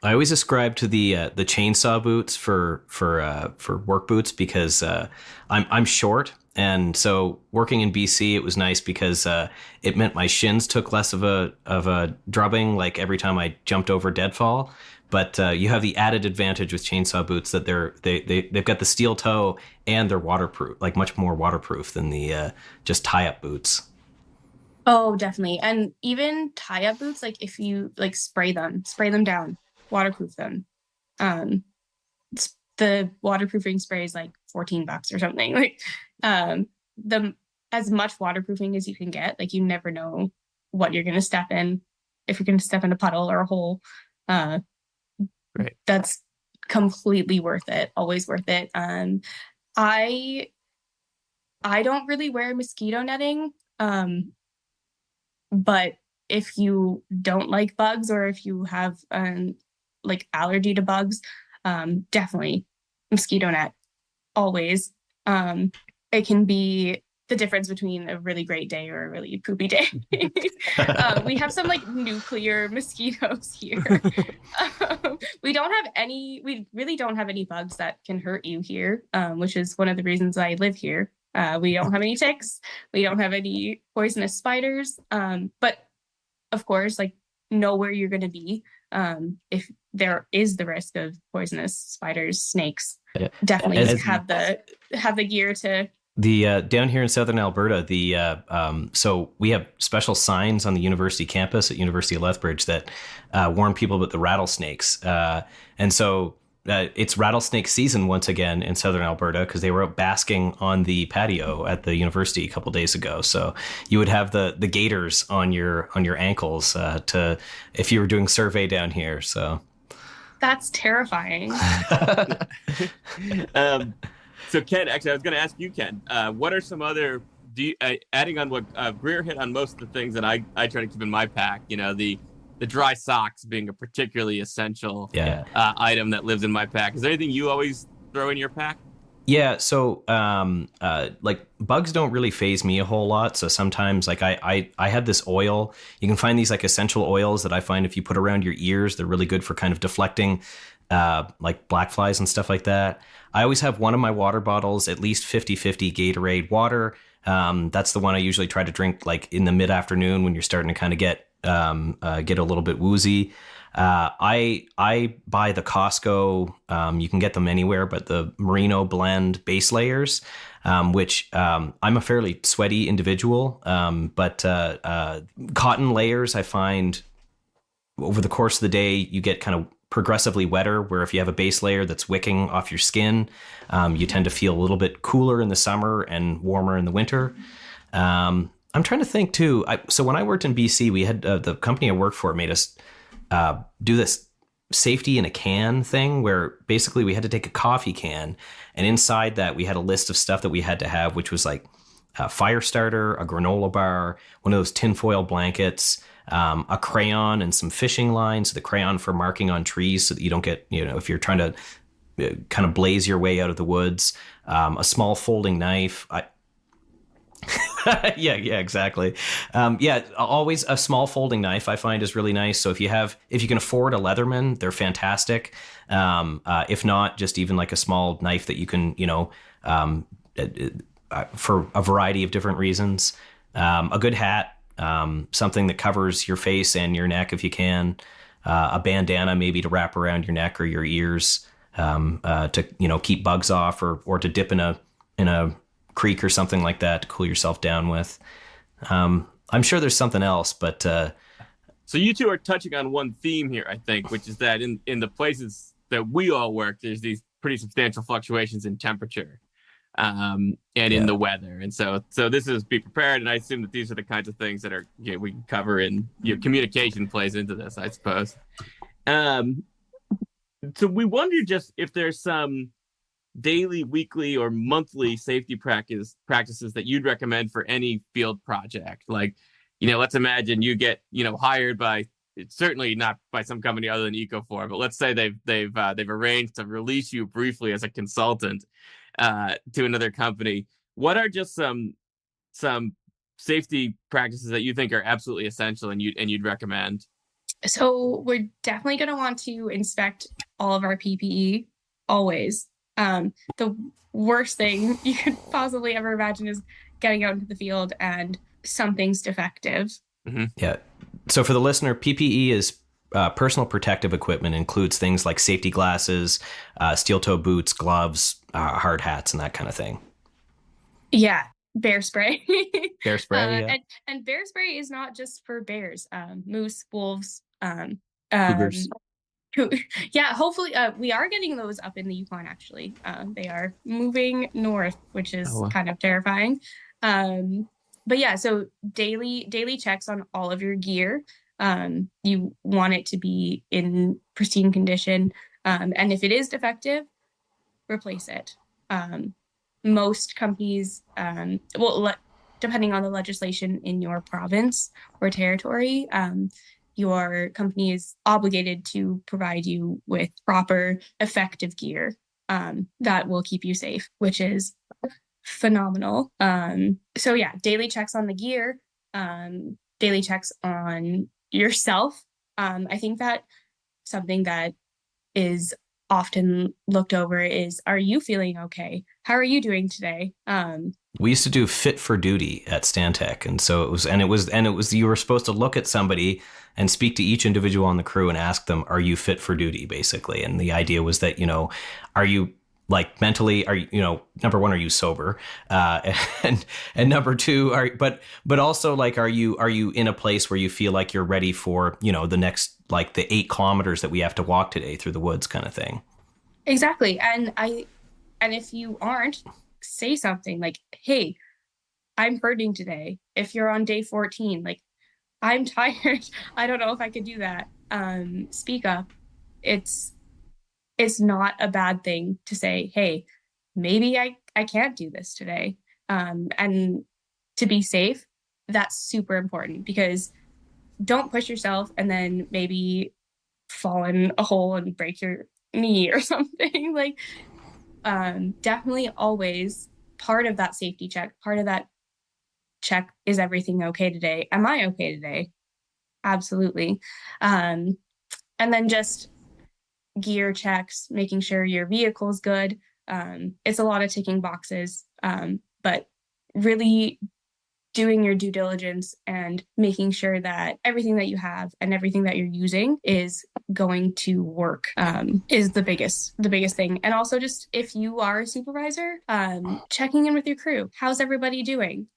I always ascribe to the chainsaw boots for work boots because I'm short, and so working in BC it was nice because it meant my shins took less of a drubbing like every time I jumped over deadfall. But you have the added advantage with chainsaw boots that they've got the steel toe and they're waterproof, like much more waterproof than the just tie up boots. Oh, definitely. And even tie up boots, like if you like spray them down, waterproof them. The waterproofing spray is like $14 or something. Like as much waterproofing as you can get. Like you never know what you're gonna step in, if you're gonna step in a puddle or a hole. Right. That's completely worth it. Always worth it. I don't really wear mosquito netting. But if you don't like bugs or if you have like allergy to bugs, definitely mosquito net, always. It can be the difference between a really great day or a really poopy day. We have some like nuclear mosquitoes here. We really don't have any bugs that can hurt you here, which is one of the reasons I live here. We don't have any ticks. We don't have any poisonous spiders. But of course, like know where you're going to be. If there is the risk of poisonous spiders, snakes, definitely have the gear to. The down here in southern Alberta, so we have special signs on the university campus at University of Lethbridge that warn people about the rattlesnakes. And so it's rattlesnake season once again in southern Alberta because they were out basking on the patio at the university a couple days ago. So you would have the gators on your ankles to if you were doing survey down here. So That's terrifying. So Ken, actually, I was going to ask you, Ken, what are some other adding on what Greer hit on most of the things that I try to keep in my pack? You know, the dry socks being a particularly essential item that lives in my pack. Is there anything you always throw in your pack? Yeah, so like bugs don't really faze me a whole lot. So sometimes like I have this oil. You can find these like essential oils that I find if you put around your ears, they're really good for kind of deflecting like black flies and stuff like that. I always have one of my water bottles, at least 50-50 Gatorade water. That's the one I usually try to drink like in the mid-afternoon when you're starting to kind of get a little bit woozy. I buy the Costco, you can get them anywhere, but the Merino blend base layers, which I'm a fairly sweaty individual, but cotton layers I find over the course of the day you get kind of progressively wetter, where if you have a base layer that's wicking off your skin, you tend to feel a little bit cooler in the summer and warmer in the winter. I'm trying to think too. So when I worked in BC, we had the company I worked for made us do this safety in a can thing where basically we had to take a coffee can, and inside that we had a list of stuff that we had to have, which was like a fire starter, a granola bar, one of those tinfoil blankets, a crayon and some fishing lines, the crayon for marking on trees so that you don't get, if you're trying to kind of blaze your way out of the woods, a small folding knife. Yeah, exactly. Always a small folding knife I find is really nice. So if you can afford a Leatherman, they're fantastic. If not, just even like a small knife that you can, for a variety of different reasons. A good hat, something that covers your face and your neck if you can. A bandana maybe to wrap around your neck or your ears to keep bugs off or to dip in a creek or something like that to cool yourself down with. I'm sure there's something else, but so you two are touching on one theme here, I think, which is that in the places that we all work, there's these pretty substantial fluctuations in temperature and in the weather, and so this is be prepared. And I assume that these are the kinds of things that are we can cover in communication plays into this, I suppose. So we wonder just if there's some daily, weekly, or monthly safety practices that you'd recommend for any field project. Like, let's imagine you get, hired by, certainly not by some company other than Ecofor, but let's say they've arranged to release you briefly as a consultant to another company. What are just some safety practices that you think are absolutely essential and you'd recommend? So we're definitely going to want to inspect all of our PPE always. The worst thing you could possibly ever imagine is getting out into the field and something's defective. Mm-hmm. Yeah. So for the listener, PPE is personal protective equipment, includes things like safety glasses, steel toe boots, gloves, hard hats, and that kind of thing. Yeah. Bear spray. Bear spray, yeah. And bear spray is not just for bears, moose, wolves, cougars. Yeah, hopefully we are getting those up in the Yukon, actually. They are moving north, which is kind of terrifying. But yeah, so daily checks on all of your gear. You want it to be in pristine condition. And if it is defective, replace it. Most companies, depending on the legislation in your province or territory, your company is obligated to provide you with proper, effective gear that will keep you safe, which is phenomenal. So yeah, daily checks on the gear, daily checks on yourself. I think that something that is often looked over is, are you feeling okay? How are you doing today? We used to do fit for duty at Stantec, and so it was you were supposed to look at somebody and speak to each individual on the crew and ask them, are you fit for duty, basically? And the idea was that, are you like mentally, are you, number one, are you sober? And number two, but also like, are you in a place where you feel like you're ready for, the next, like the 8 kilometers that we have to walk today through the woods kind of thing? Exactly. And if you aren't, say something like, hey, I'm hurting today. If you're on day 14, like, I'm tired. I don't know if I could do that. Speak up. It's it's not a bad thing to say, hey, maybe I can't do this today. And to be safe, that's super important because don't push yourself and then maybe fall in a hole and break your knee or something. Like, definitely always part of that safety check, part of that check is everything okay today? Am I okay today? Absolutely. Um, and then just gear checks, making sure your vehicle's good. It's a lot of ticking boxes, but really doing your due diligence and making sure that everything that you have and everything that you're using is going to work, is the biggest thing. And also just if you are a supervisor, checking in with your crew. How's everybody doing?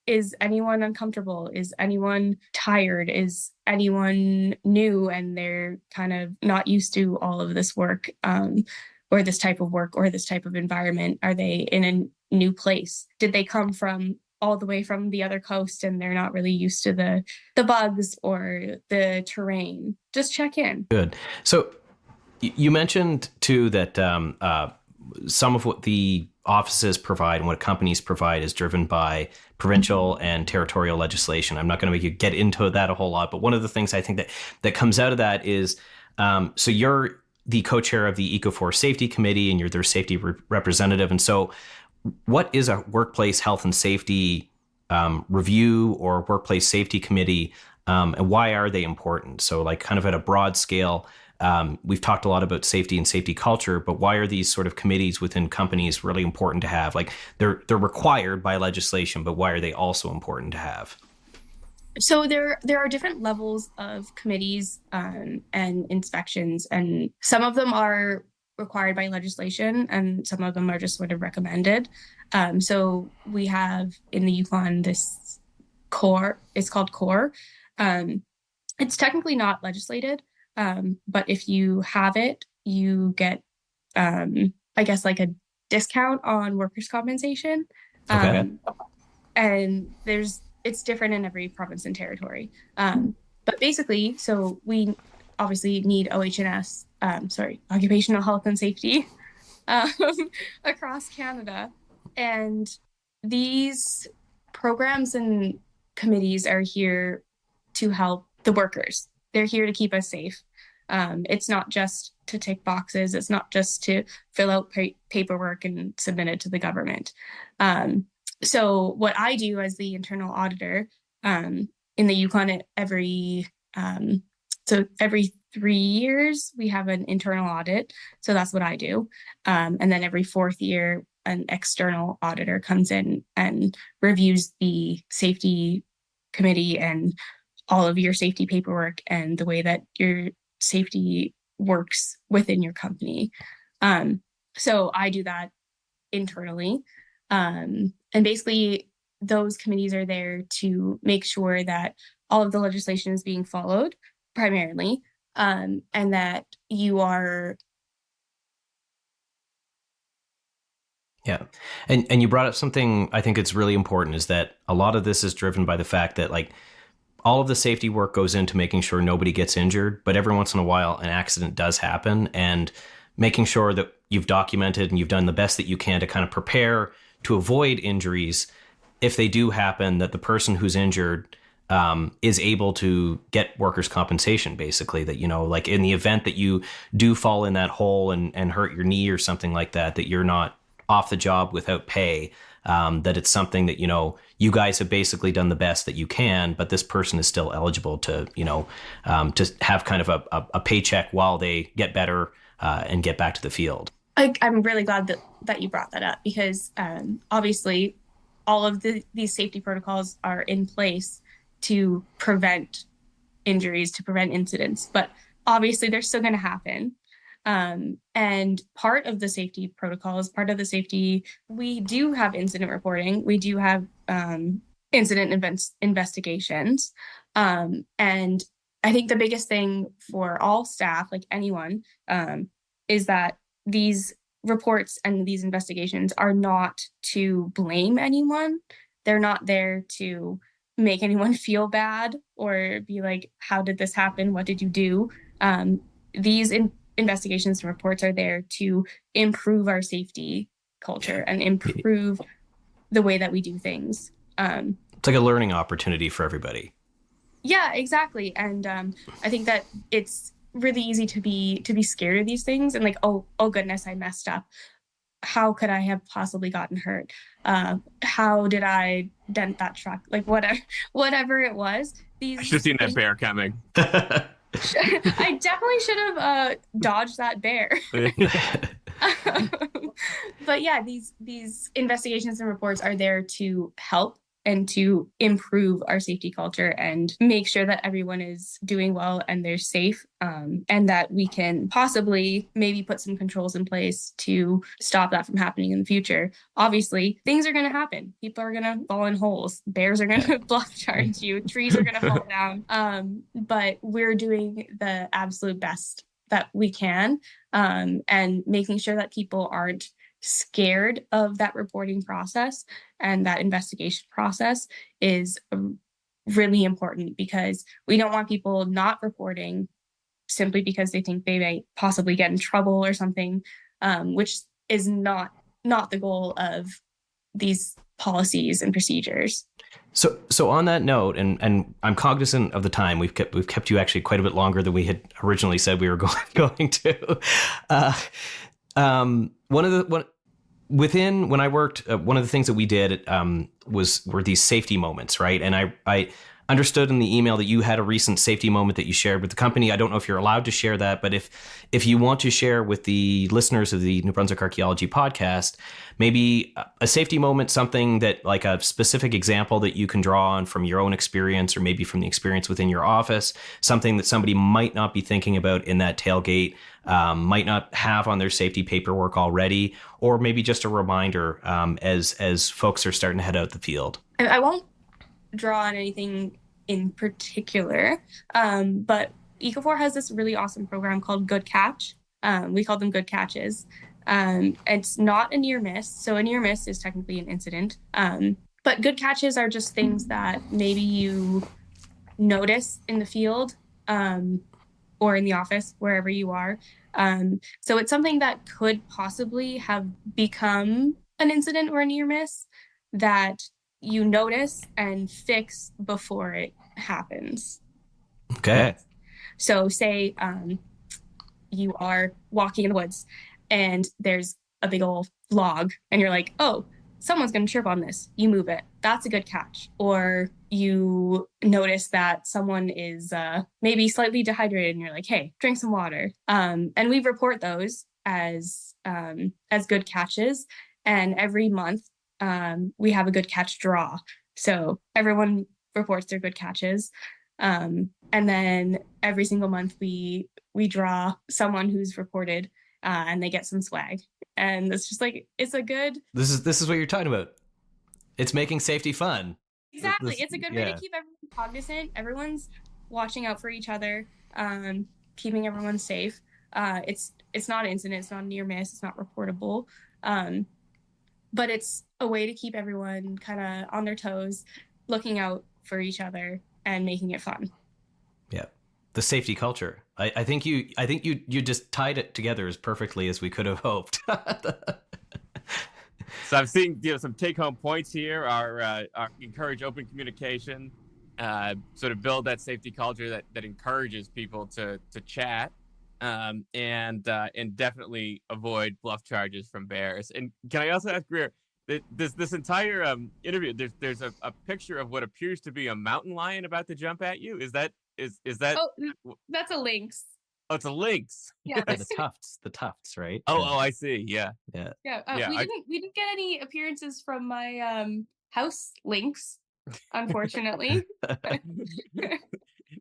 Is anyone uncomfortable? Is anyone tired? Is anyone new and they're kind of not used to all of this work, or this type of work or this type of environment? Are they in a new place? Did they come from all the way from the other coast and they're not really used to the bugs or the terrain? Just check in. Good. So you mentioned too that some of what the offices provide and what companies provide is driven by provincial and territorial legislation. I'm not going to make you get into that a whole lot, but one of the things I think that comes out of that is, so you're the co-chair of the Ecoforce Safety Committee and you're their safety representative. And so what is a workplace health and safety review or workplace safety committee, and why are they important? So like kind of at a broad scale, we've talked a lot about safety and safety culture, but why are these sort of committees within companies really important to have? Like they're required by legislation, but why are they also important to have? So there are different levels of committees, and inspections, and some of them are required by legislation, and some of them are just sort of recommended. So we have in the Yukon this core. It's called core. It's technically not legislated, but if you have it, you get, I guess, like a discount on workers' compensation. Okay. And it's different in every province and territory. But basically, so we obviously need OHS, occupational health and safety, um, across Canada. And these programs and committees are here to help the workers. They're here to keep us safe. It's not just to tick boxes. It's not just to fill out paperwork and submit it to the government. So what I do as the internal auditor, in the Yukon, every 3 years we have an internal audit. So that's what I do. And then every fourth year, an external auditor comes in and reviews the safety committee and all of your safety paperwork and the way that your safety works within your company. So I do that internally. And basically, those committees are there to make sure that all of the legislation is being followed primarily, and that you are. Yeah. And you brought up something I think it's really important is that a lot of this is driven by the fact that like all of the safety work goes into making sure nobody gets injured, but every once in a while an accident does happen, and making sure that you've documented and you've done the best that you can to kind of prepare to avoid injuries if they do happen, that the person who's injured is able to get workers' compensation, basically, that, you know, like in the event that you do fall in that hole and hurt your knee or something like that, that you're not off the job without pay, that it's something that, you know, you guys have basically done the best that you can, but this person is still eligible to, you know, to have kind of a paycheck while they get better and get back to the field. I'm really glad that you brought that up because obviously all of these safety protocols are in place to prevent injuries, to prevent incidents, but obviously they're still going to happen. And part of the safety protocols, part of the safety, we do have incident reporting. We do have incident investigations. And I think the biggest thing for all staff, like anyone, is that these reports and these investigations are not to blame anyone. They're not there to make anyone feel bad or be like, how did this happen? What did you do? These investigations and reports are there to improve our safety culture and improve the way that we do things. It's like a learning opportunity for everybody. Yeah, exactly. And I think that it's really easy to be scared of these things and like, oh goodness, I messed up. How could I have possibly gotten hurt? How did I dent that truck? Like whatever it was. I should have seen that bear coming. I definitely should have dodged that bear. But yeah, these investigations and reports are there to help and to improve our safety culture and make sure that everyone is doing well and they're safe, and that we can possibly maybe put some controls in place to stop that from happening in the future. Obviously, things are going to happen. People are going to fall in holes. Bears are going to bluff charge you. Trees are going to fall down. But we're doing the absolute best that we can, and making sure that people aren't scared of that reporting process and that investigation process is really important, because we don't want people not reporting simply because they think they may possibly get in trouble or something, which is not the goal of these policies and procedures. So on that note, and I'm cognizant of the time, we've kept you actually quite a bit longer than we had originally said we were going to. When I worked, one of the things that we did were these safety moments, right? And I understood in the email that you had a recent safety moment that you shared with the company. I don't know if you're allowed to share that, but if you want to share with the listeners of the New Brunswick Archaeology podcast, maybe a safety moment, something that like a specific example that you can draw on from your own experience or maybe from the experience within your office, something that somebody might not be thinking about in that tailgate, might not have on their safety paperwork already, or maybe just a reminder as folks are starting to head out the field. I won't draw on anything in particular, but Eco4 has this really awesome program called Good Catch. We call them Good Catches. It's not a near miss. So a near miss is technically an incident. But good catches are just things that maybe you notice in the field, or in the office, wherever you are. So it's something that could possibly have become an incident or a near miss that you notice and fix before it happens. Okay. So say you are walking in the woods and there's a big old log and you're like, oh, someone's going to trip on this. You move it. That's a good catch. Or you notice that someone is maybe slightly dehydrated and you're like, hey, drink some water. And we report those as good catches. And every month we have a good catch draw. So everyone reports their good catches. And then every single month we draw someone who's reported, and they get some swag. And it's just like, it's a good... This is what you're talking about. It's making safety fun. Exactly. It's a good way to keep everyone cognizant. Everyone's watching out for each other, keeping everyone safe. It's not an incident. It's not a near miss. It's not reportable. But it's a way to keep everyone kind of on their toes, looking out for each other and making it fun. Yeah. The safety culture. I think you just tied it together as perfectly as we could have hoped. So I'm seeing some take-home points here are encourage open communication, sort of build that safety culture that encourages people to chat, and definitely avoid bluff charges from bears. And can I also ask Greer, this entire interview, there's a picture of what appears to be a mountain lion about to jump at you. Is that? Oh, that's a lynx. Oh, it's a lynx. Yeah, the tufts, right? Oh, I see. Yeah. We didn't get any appearances from my house lynx, unfortunately.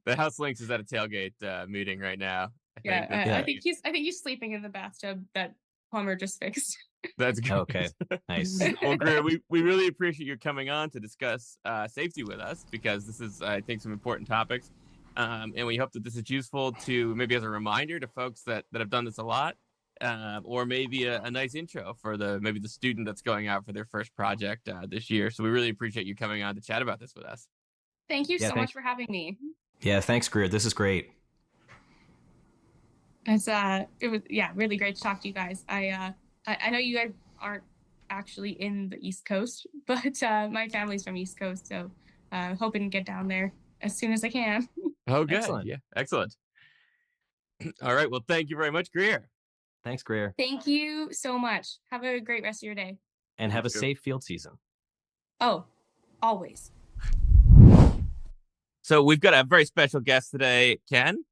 The house lynx is at a tailgate meeting right now. I think he's sleeping in the bathtub that Plumber just fixed. That's good. Okay, nice. Well, Greer, we really appreciate you coming on to discuss safety with us, because this is, I think, some important topics. And we hope that this is useful to maybe as a reminder to folks that have done this a lot, or maybe a nice intro for maybe the student that's going out for their first project this year. So we really appreciate you coming on to chat about this with us. Thank you so much for having me. Yeah, thanks, Greer. This is great. It was really great to talk to you guys. I know you guys aren't actually in the East Coast, but my family's from East Coast, so hoping to get down there as soon as I can. Oh, good. Excellent. Yeah, excellent. All right. Well, thank you very much, Greer. Thanks, Greer. Thank you so much. Have a great rest of your day. And have a safe field season. Oh, always. So we've got a very special guest today, Ken.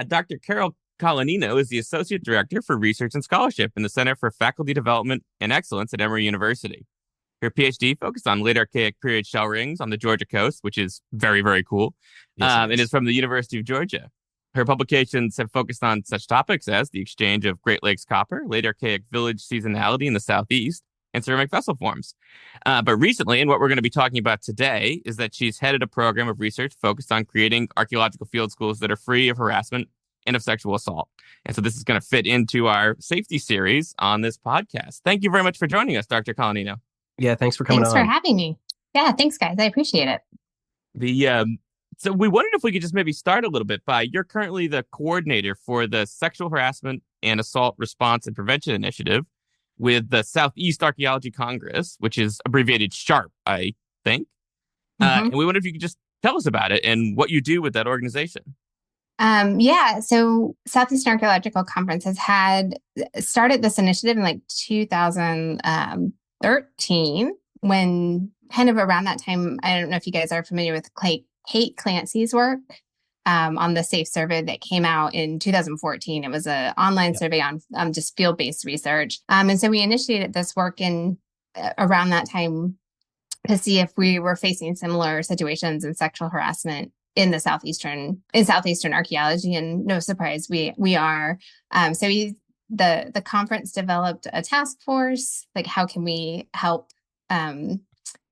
Dr. Carol Colaninno is the Associate Director for Research and Scholarship in the Center for Faculty Development and Excellence at Emory University. Her PhD focused on late Archaic period shell rings on the Georgia coast, which is very, very cool, and is from the University of Georgia. Her publications have focused on such topics as the exchange of Great Lakes copper, late Archaic village seasonality in the Southeast, and ceramic vessel forms. But recently, and what we're going to be talking about today, is that she's headed a program of research focused on creating archaeological field schools that are free of harassment and of sexual assault. And so this is going to fit into our safety series on this podcast. Thank you very much for joining us, Dr. Colaninno. Yeah, thanks for coming on. Thanks for having me. Yeah, thanks, guys. I appreciate it. So we wondered if we could just maybe start a little bit by, you're currently the coordinator for the Sexual Harassment and Assault Response and Prevention Initiative with the Southeast Archaeology Congress, which is abbreviated SHARP, I think. And we wondered if you could just tell us about it and what you do with that organization. So Southeastern Archaeological Conference has started this initiative in like 2013, when kind of around that time, I don't know if you guys are familiar with Kate Clancy's work on the SAFE survey that came out in 2014. It was an online survey on just field-based research. And so we initiated this work in around that time to see if we were facing similar situations in sexual harassment in southeastern archaeology, and no surprise, we are. So the conference developed a task force, like how can we help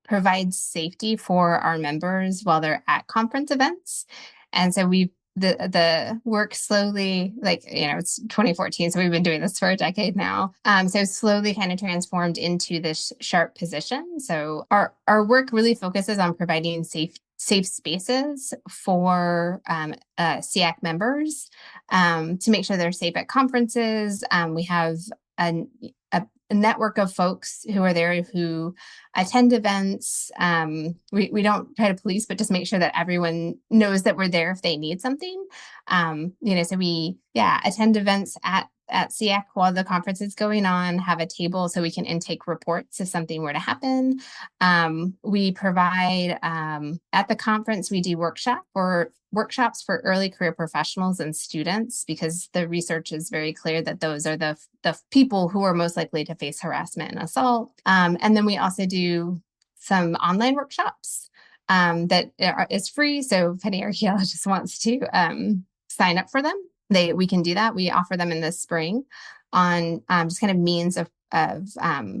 provide safety for our members while they're at conference events. And so the work slowly, it's 2014, so we've been doing this for a decade now. So slowly kind of transformed into this SHARP position. So our work really focuses on providing safe spaces for SEAC members to make sure they're safe at conferences. We have a network of folks who are there who attend events. We don't try to police, but just make sure that everyone knows that we're there if they need something. So we attend events at SEAC while the conference is going on, have a table so we can intake reports if something were to happen. We provide at the conference, we do workshops for early career professionals and students, because the research is very clear that those are the people who are most likely to face harassment and assault. And then we also do some online workshops that is free. So if any archaeologist wants to sign up for them, we can do that. We offer them in the spring on just kind of means of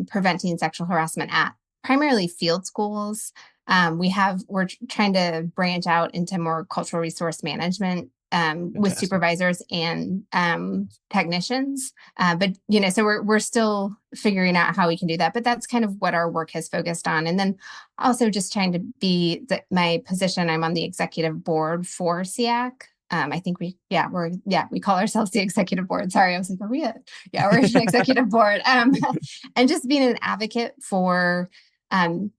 preventing sexual harassment at primarily field schools. We're trying to branch out into more cultural resource management with supervisors and technicians. So we're still figuring out how we can do that. But that's kind of what our work has focused on. And then also just trying to my position, I'm on the executive board for SEAC. I think we call ourselves the executive board. Sorry, I was like, are we we're an executive board. And just being an advocate for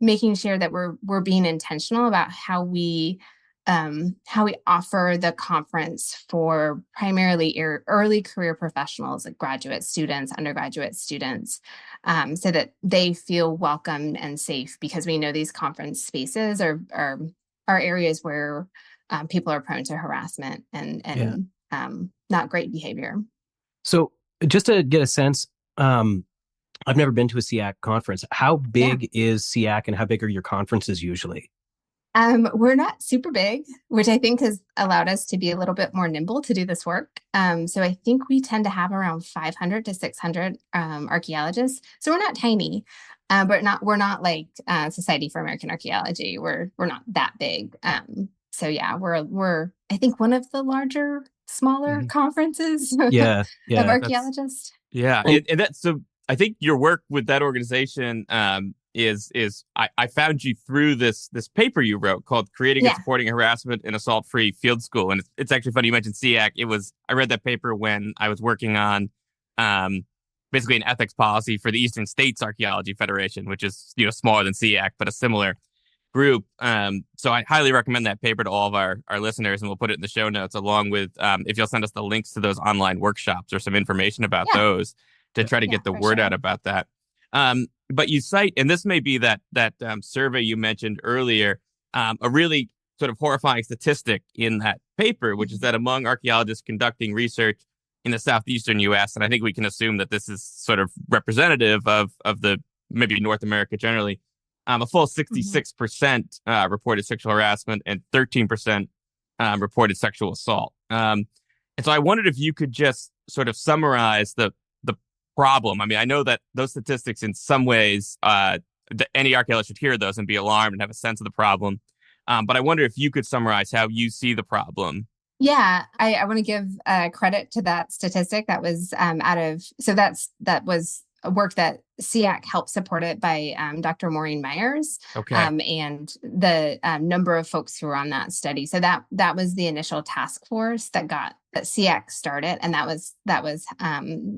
making sure that we're being intentional about how we offer the conference for primarily early career professionals, like graduate students, undergraduate students, so that they feel welcome and safe, because we know these conference spaces are areas where people are prone to harassment and not great behavior. So just to get a sense, I've never been to a SEAC conference. How big is SEAC, and how big are your conferences usually? We're not super big, which I think has allowed us to be a little bit more nimble to do this work. So I think we tend to have around 500 to 600 archaeologists. So we're not tiny, but we're not like Society for American Archaeology. We're not that big. So we're I think one of the smaller conferences of archaeologists. Yeah, and that's so. I think your work with that organization is I found you through this paper you wrote called "Creating and Yeah. Supporting a Harassment and Assault Free Field School," and it's actually funny you mentioned SEAC. I read that paper when I was working on um, basically an ethics policy for the Eastern States Archaeology Federation, which is smaller than SEAC but a similar group. So I highly recommend that paper to all of our listeners, and we'll put it in the show notes along with if you'll send us the links to those online workshops or some information about those to try to get the word out about that. But you cite, and this may be that survey you mentioned earlier, a really sort of horrifying statistic in that paper, which is that among archaeologists conducting research in the southeastern U.S., and I think we can assume that this is sort of representative of the maybe North America generally, a full 66% reported sexual harassment and 13% reported sexual assault. And so I wondered if you could just sort of summarize the problem. I mean, I know that those statistics in some ways, any archaeologist should hear those and be alarmed and have a sense of the problem. But I wonder if you could summarize how you see the problem. Yeah, I want to give credit to that statistic that was that was a work that SEAC helped support it by Dr. Maureen Myers, and the number of folks who were on that study. So that was the initial task force that SEAC started, and that was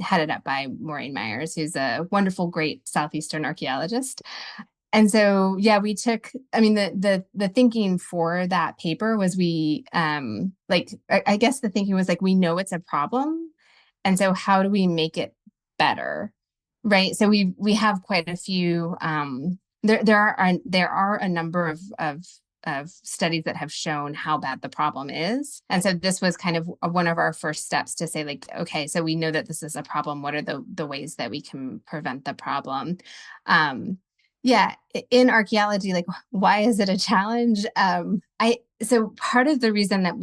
headed up by Maureen Myers, who's a wonderful, great Southeastern archaeologist. And so, yeah, we took, I mean, the thinking for that paper was I guess the thinking was like, we know it's a problem. And so how do we make it better? Right. So we have quite a few, there are a number of studies that have shown how bad the problem is. And so this was kind of one of our first steps to say, like, okay, so we know that this is a problem. What are the ways that we can prevent the problem? Yeah, in archaeology, like, why is it a challenge? So part of the reason that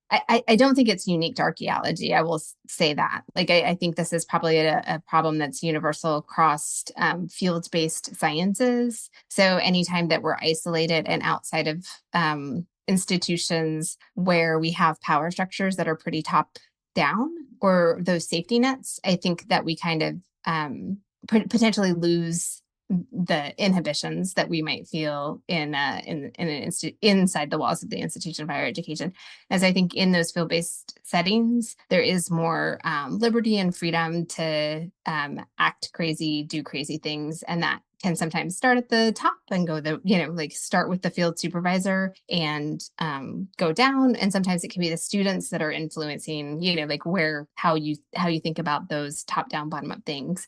I don't think it's unique to archaeology. I will say that. Like, I think this is probably a problem that's universal across field-based sciences. So anytime that we're isolated and outside of institutions where we have power structures that are pretty top down, or those safety nets, I think that we kind of potentially lose the inhibitions that we might feel inside the walls of the institution of higher education. As I think in those field-based settings, there is more liberty and freedom to act crazy, do crazy things, and that can sometimes start at the top and go start with the field supervisor and go down. And sometimes it can be the students that are influencing, how you think about those top down, bottom up things.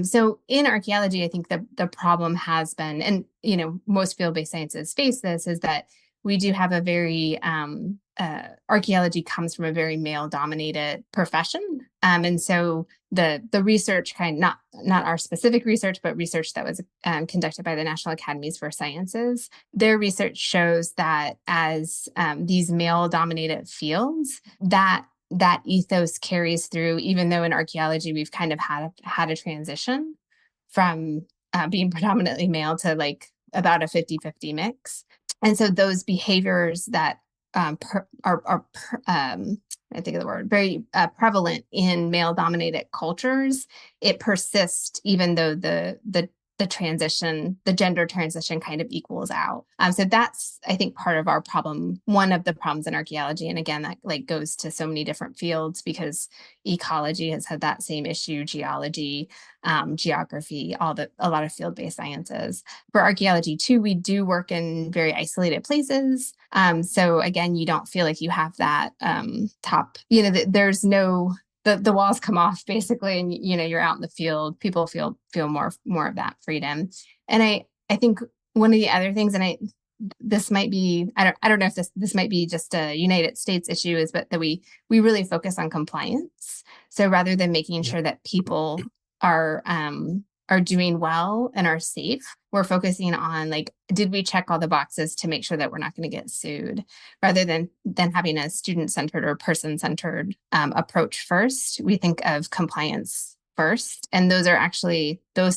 So in archaeology, I think the problem has been, and most field-based sciences face this, is that we do have a very archaeology comes from a very male-dominated profession, and so the research not our specific research, but research that was conducted by the National Academies for Sciences, their research shows that as these male-dominated fields, that ethos carries through, even though in archaeology we've kind of had a transition from being predominantly male to like about a 50-50 mix. And so those behaviors that I think of the word, very prevalent in male-dominated cultures, it persists even though the transition, the gender transition kind of equals out. So that's, I think, part of our problem, one of the problems in archaeology. And again, that like goes to so many different fields, because ecology has had that same issue, geology, geography, a lot of field-based sciences. For archaeology too, we do work in very isolated places. So again, you don't feel like you have that top, there's no, the walls come off basically, and you're out in the field. People feel more of that freedom. And I think one of the other things, and this might be, I don't know if this might be just a United States issue, is but that we really focus on compliance. So rather than making sure that people are doing well and are safe, we're focusing on like, did we check all the boxes to make sure that we're not going to get sued, rather than having a student-centered or person-centered approach first. We think of compliance first, and those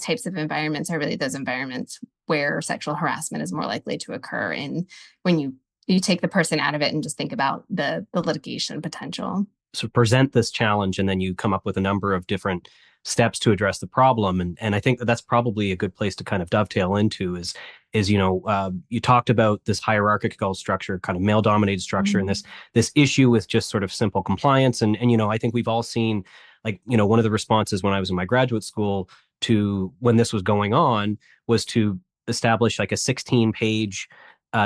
types of environments are really those environments where sexual harassment is more likely to occur. And when you take the person out of it and just think about the litigation potential. sort of present this challenge, and then you come up with a number of different steps to address the problem. And I think that that's probably a good place to kind of dovetail into is you talked about this hierarchical structure, kind of male dominated structure, and this issue with just sort of simple compliance. And I think we've all seen, like, one of the responses when I was in my graduate school to when this was going on was to establish like a 16-page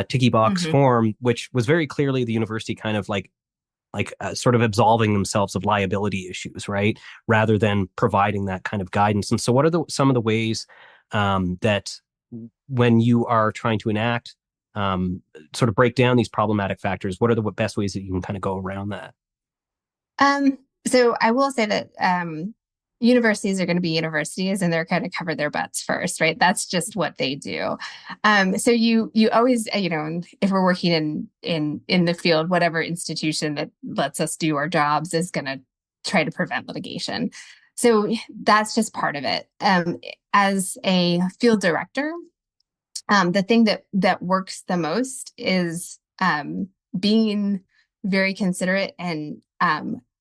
ticky box form, which was very clearly the university kind of sort of absolving themselves of liability issues, right? Rather than providing that kind of guidance. And so what are some of the ways that when you are trying to enact, sort of break down these problematic factors, what are the best ways that you can kind of go around that? So I will say that universities are going to be universities, and they're going to cover their butts first, right? That's just what they do. So you always, if we're working in the field, whatever institution that lets us do our jobs is going to try to prevent litigation. So that's just part of it. As a field director, the thing that works the most is being very considerate and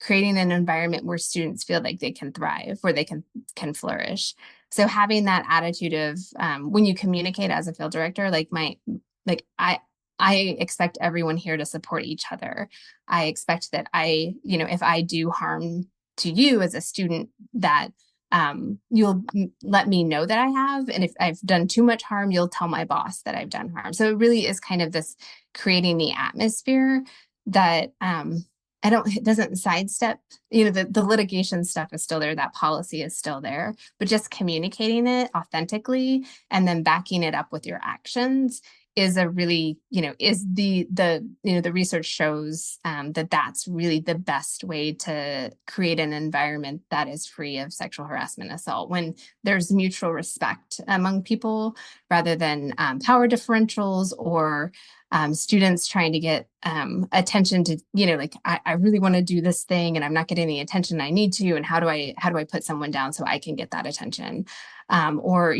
creating an environment where students feel like they can thrive, where they can flourish. So having that attitude of when you communicate as a field director, I expect everyone here to support each other. I expect that if I do harm to you as a student, that you'll let me know that I have. And if I've done too much harm, you'll tell my boss that I've done harm. So it really is kind of this creating the atmosphere that it doesn't sidestep, the litigation stuff is still there, that policy is still there, but just communicating it authentically and then backing it up with your actions is a really, is the research shows that that's really the best way to create an environment that is free of sexual harassment, assault, when there's mutual respect among people rather than power differentials or students trying to get attention to, I really want to do this thing and I'm not getting the attention I need to. And how do I put someone down so I can get that attention? Or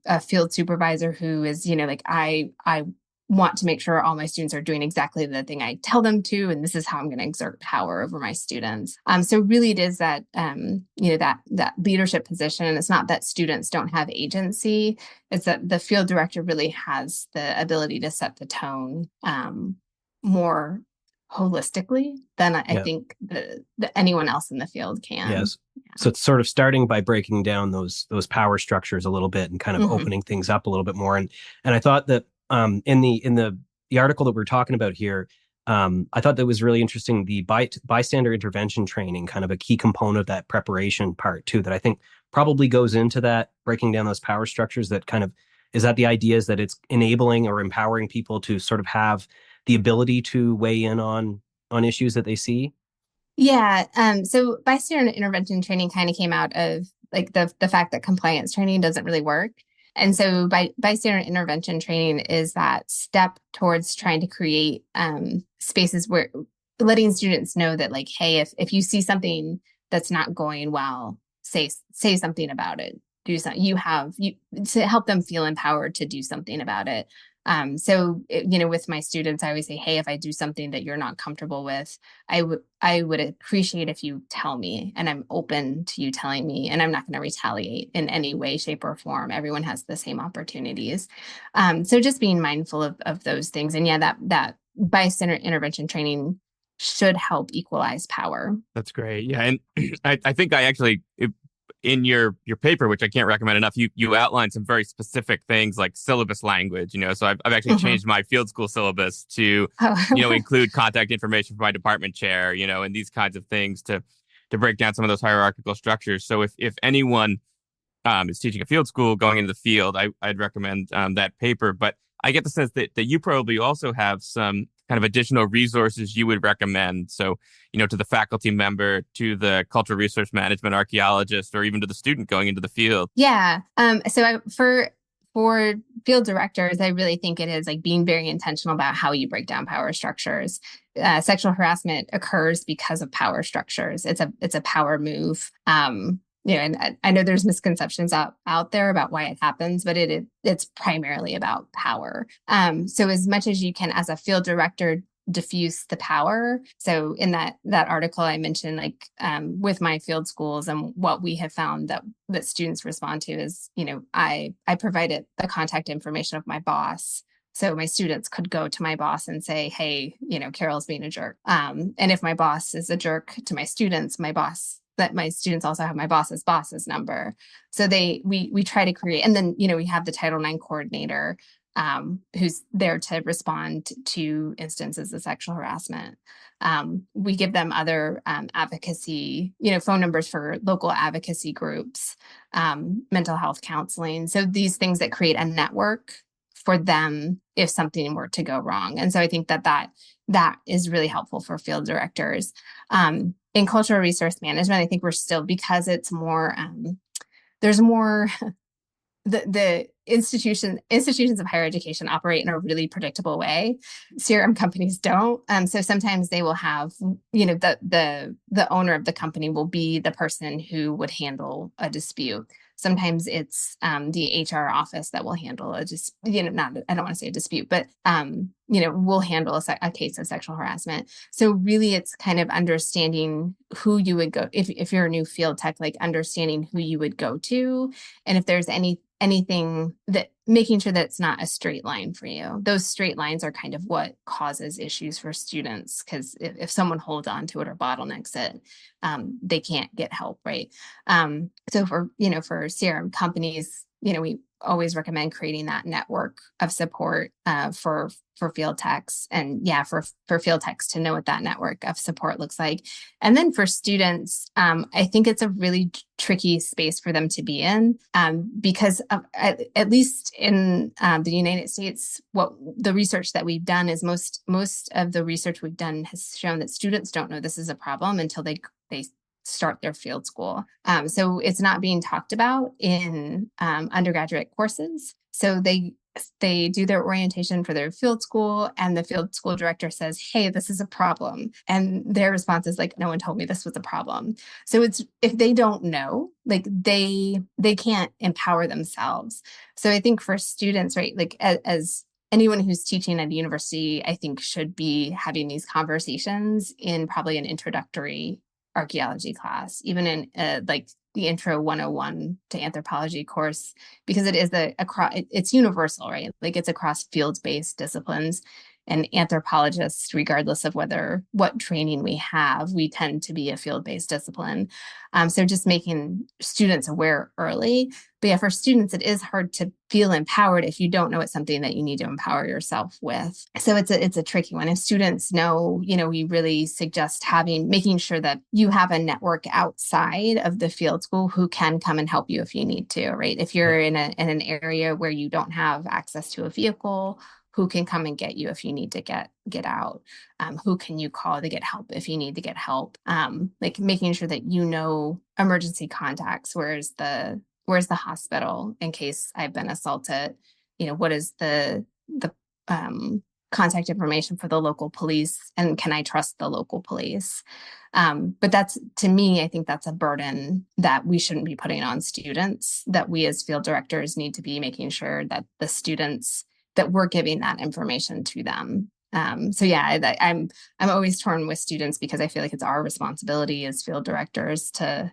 a field supervisor who is, I want to make sure all my students are doing exactly the thing I tell them to, and this is how I'm going to exert power over my students. So really it is that, that leadership position. And it's not that students don't have agency. It's that the field director really has the ability to set the tone more holistically than I think anyone else in the field can. Yes. So it's sort of starting by breaking down those power structures a little bit and kind of opening things up a little bit more. And I thought that in the article that we're talking about here, I thought that was really interesting. The bystander intervention training, kind of a key component of that preparation part too, that I think probably goes into that, breaking down those power structures. That kind of is that the idea is that it's enabling or empowering people to sort of have the ability to weigh in on issues that they see. Yeah. So bystander intervention training kind of came out of like the fact that compliance training doesn't really work. And so bystander intervention training is that step towards trying to create spaces where letting students know that, like, hey, if you see something that's not going well, say something about it. Do something. To help them feel empowered to do something about it. With my students, I always say, hey, if I do something that you're not comfortable with, I would appreciate if you tell me, and I'm open to you telling me, and I'm not going to retaliate in any way, shape, or form. Everyone has the same opportunities. So just being mindful of those things. And that bystander intervention training should help equalize power. That's great. Yeah. And I think I actually, in your paper, which I can't recommend enough, you outline some very specific things like syllabus language, so I've actually changed my field school syllabus to, include contact information for my department chair, and these kinds of things to break down some of those hierarchical structures. So if anyone is teaching a field school going into the field, I'd recommend that paper. But I get the sense that you probably also have some kind of additional resources you would recommend. So, to the faculty member, to the cultural resource management archaeologist, or even to the student going into the field. Yeah. For field directors, I really think it is like being very intentional about how you break down power structures. Sexual harassment occurs because of power structures. It's a power move. And I know there's misconceptions out there about why it happens, but it's primarily about power. So as much as you can, as a field director, diffuse the power. So in that article I mentioned, like with my field schools, and what we have found that students respond to is, I provided the contact information of my boss. So my students could go to my boss and say, hey, Carol's being a jerk. And if my boss is a jerk to my students, my students also have my boss's number. So we try to create, and then, we have the Title IX coordinator who's there to respond to instances of sexual harassment. We give them other advocacy, phone numbers for local advocacy groups, mental health counseling. So these things that create a network for them if something were to go wrong. And so I think that is really helpful for field directors. In cultural resource management, I think we're still, because it's more, there's more, the institutions of higher education operate in a really predictable way. CRM companies don't. So sometimes they will have, the owner of the company will be the person who would handle a dispute. Sometimes it's the HR office that will handle I don't want to say a dispute, but will handle a case of sexual harassment. So really, it's kind of understanding who you would go if you're a new field tech, like understanding who you would go to, and if there's anything that making sure that it's not a straight line for you. Those straight lines are kind of what causes issues for students, because if someone holds on to it or bottlenecks it, they can't get help, right? So for CRM companies, we always recommend creating that network of support for field techs, and for field techs to know what that network of support looks like. And then for students, I think it's a really tricky space for them to be in, because at least in the United States, what the research that we've done is most of the research we've done has shown that students don't know this is a problem until they start their field school. So it's not being talked about in undergraduate courses. So they do their orientation for their field school, and the field school director says, hey, this is a problem. And their response is like, no one told me this was a problem. So it's, if they don't know, like they can't empower themselves. So I think for students, right, like as anyone who's teaching at a university, I think should be having these conversations in probably an introductory archaeology class, even in like the intro 101 to anthropology course, because it is it's universal, right? Like it's across fields-based disciplines, and anthropologists, regardless of what training we have, we tend to be a field-based discipline. So just making students aware early. But yeah, for students, it is hard to feel empowered if you don't know it's something that you need to empower yourself with. So it's a tricky one. If students know, we really suggest making sure that you have a network outside of the field school who can come and help you if you need to, right? If you're in an area where you don't have access to a vehicle, who can come and get you if you need to get out? Who can you call to get help if you need to get help? Like making sure that emergency contacts. Where's the hospital in case I've been assaulted? What is the contact information for the local police, and can I trust the local police? But that's, to me, I think that's a burden that we shouldn't be putting on students, that we as field directors need to be making sure that the students, that we're giving that information to them. So yeah, I'm always torn with students, because I feel like it's our responsibility as field directors to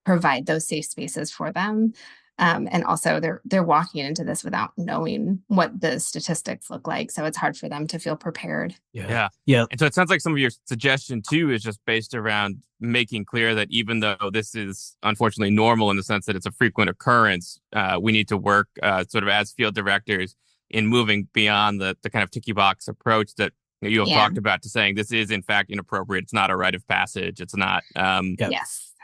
provide those safe spaces for them. And also they're walking into this without knowing what the statistics look like. So it's hard for them to feel prepared. Yeah. And so it sounds like some of your suggestion too is just based around making clear that even though this is unfortunately normal in the sense that it's a frequent occurrence, we need to work sort of as field directors in moving beyond the kind of ticky box approach that you have talked about, to saying this is in fact inappropriate. It's not a rite of passage. It's not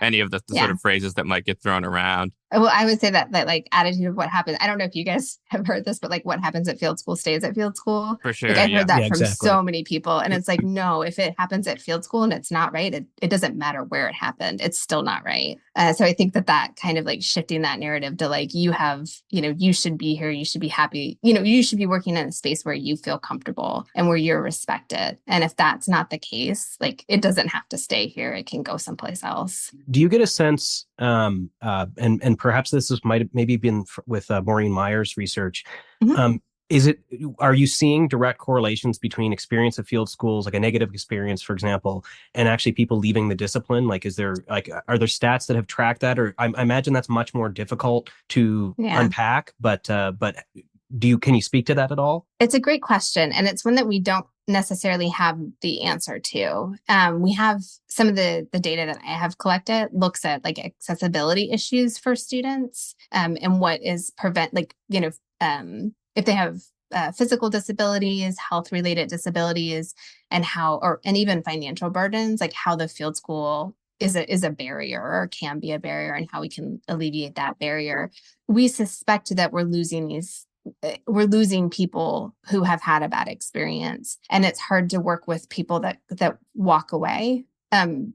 any of the sort of phrases that might get thrown around. Well, I would say that like attitude of what happens. I don't know if you guys have heard this, but like what happens at field school stays at field school. For sure. Like I've heard that from so many people. And it's like, no, if it happens at field school and it's not right, it doesn't matter where it happened. It's still not right. So I think that kind of like shifting that narrative to like, you have, you should be here. You should be happy. You should be working in a space where you feel comfortable and where you're respected. And if that's not the case, like it doesn't have to stay here. It can go someplace else. Do you get a sense, and perhaps this might have maybe been with Maureen Meyer's research, Are you seeing direct correlations between experience of field schools, like a negative experience, for example, and actually people leaving the discipline? Like, are there stats that have tracked that? Or I imagine that's much more difficult to unpack, but can you speak to that at all? It's a great question. And it's one that we don't necessarily have the answer to. We have some of the data that I have collected looks at like accessibility issues for students, and what is if they have physical disabilities, health related disabilities, and even financial burdens, like how the field school is a barrier or can be a barrier, and how we can alleviate that barrier. We suspect that we're losing people who have had a bad experience, and it's hard to work with people that walk away. And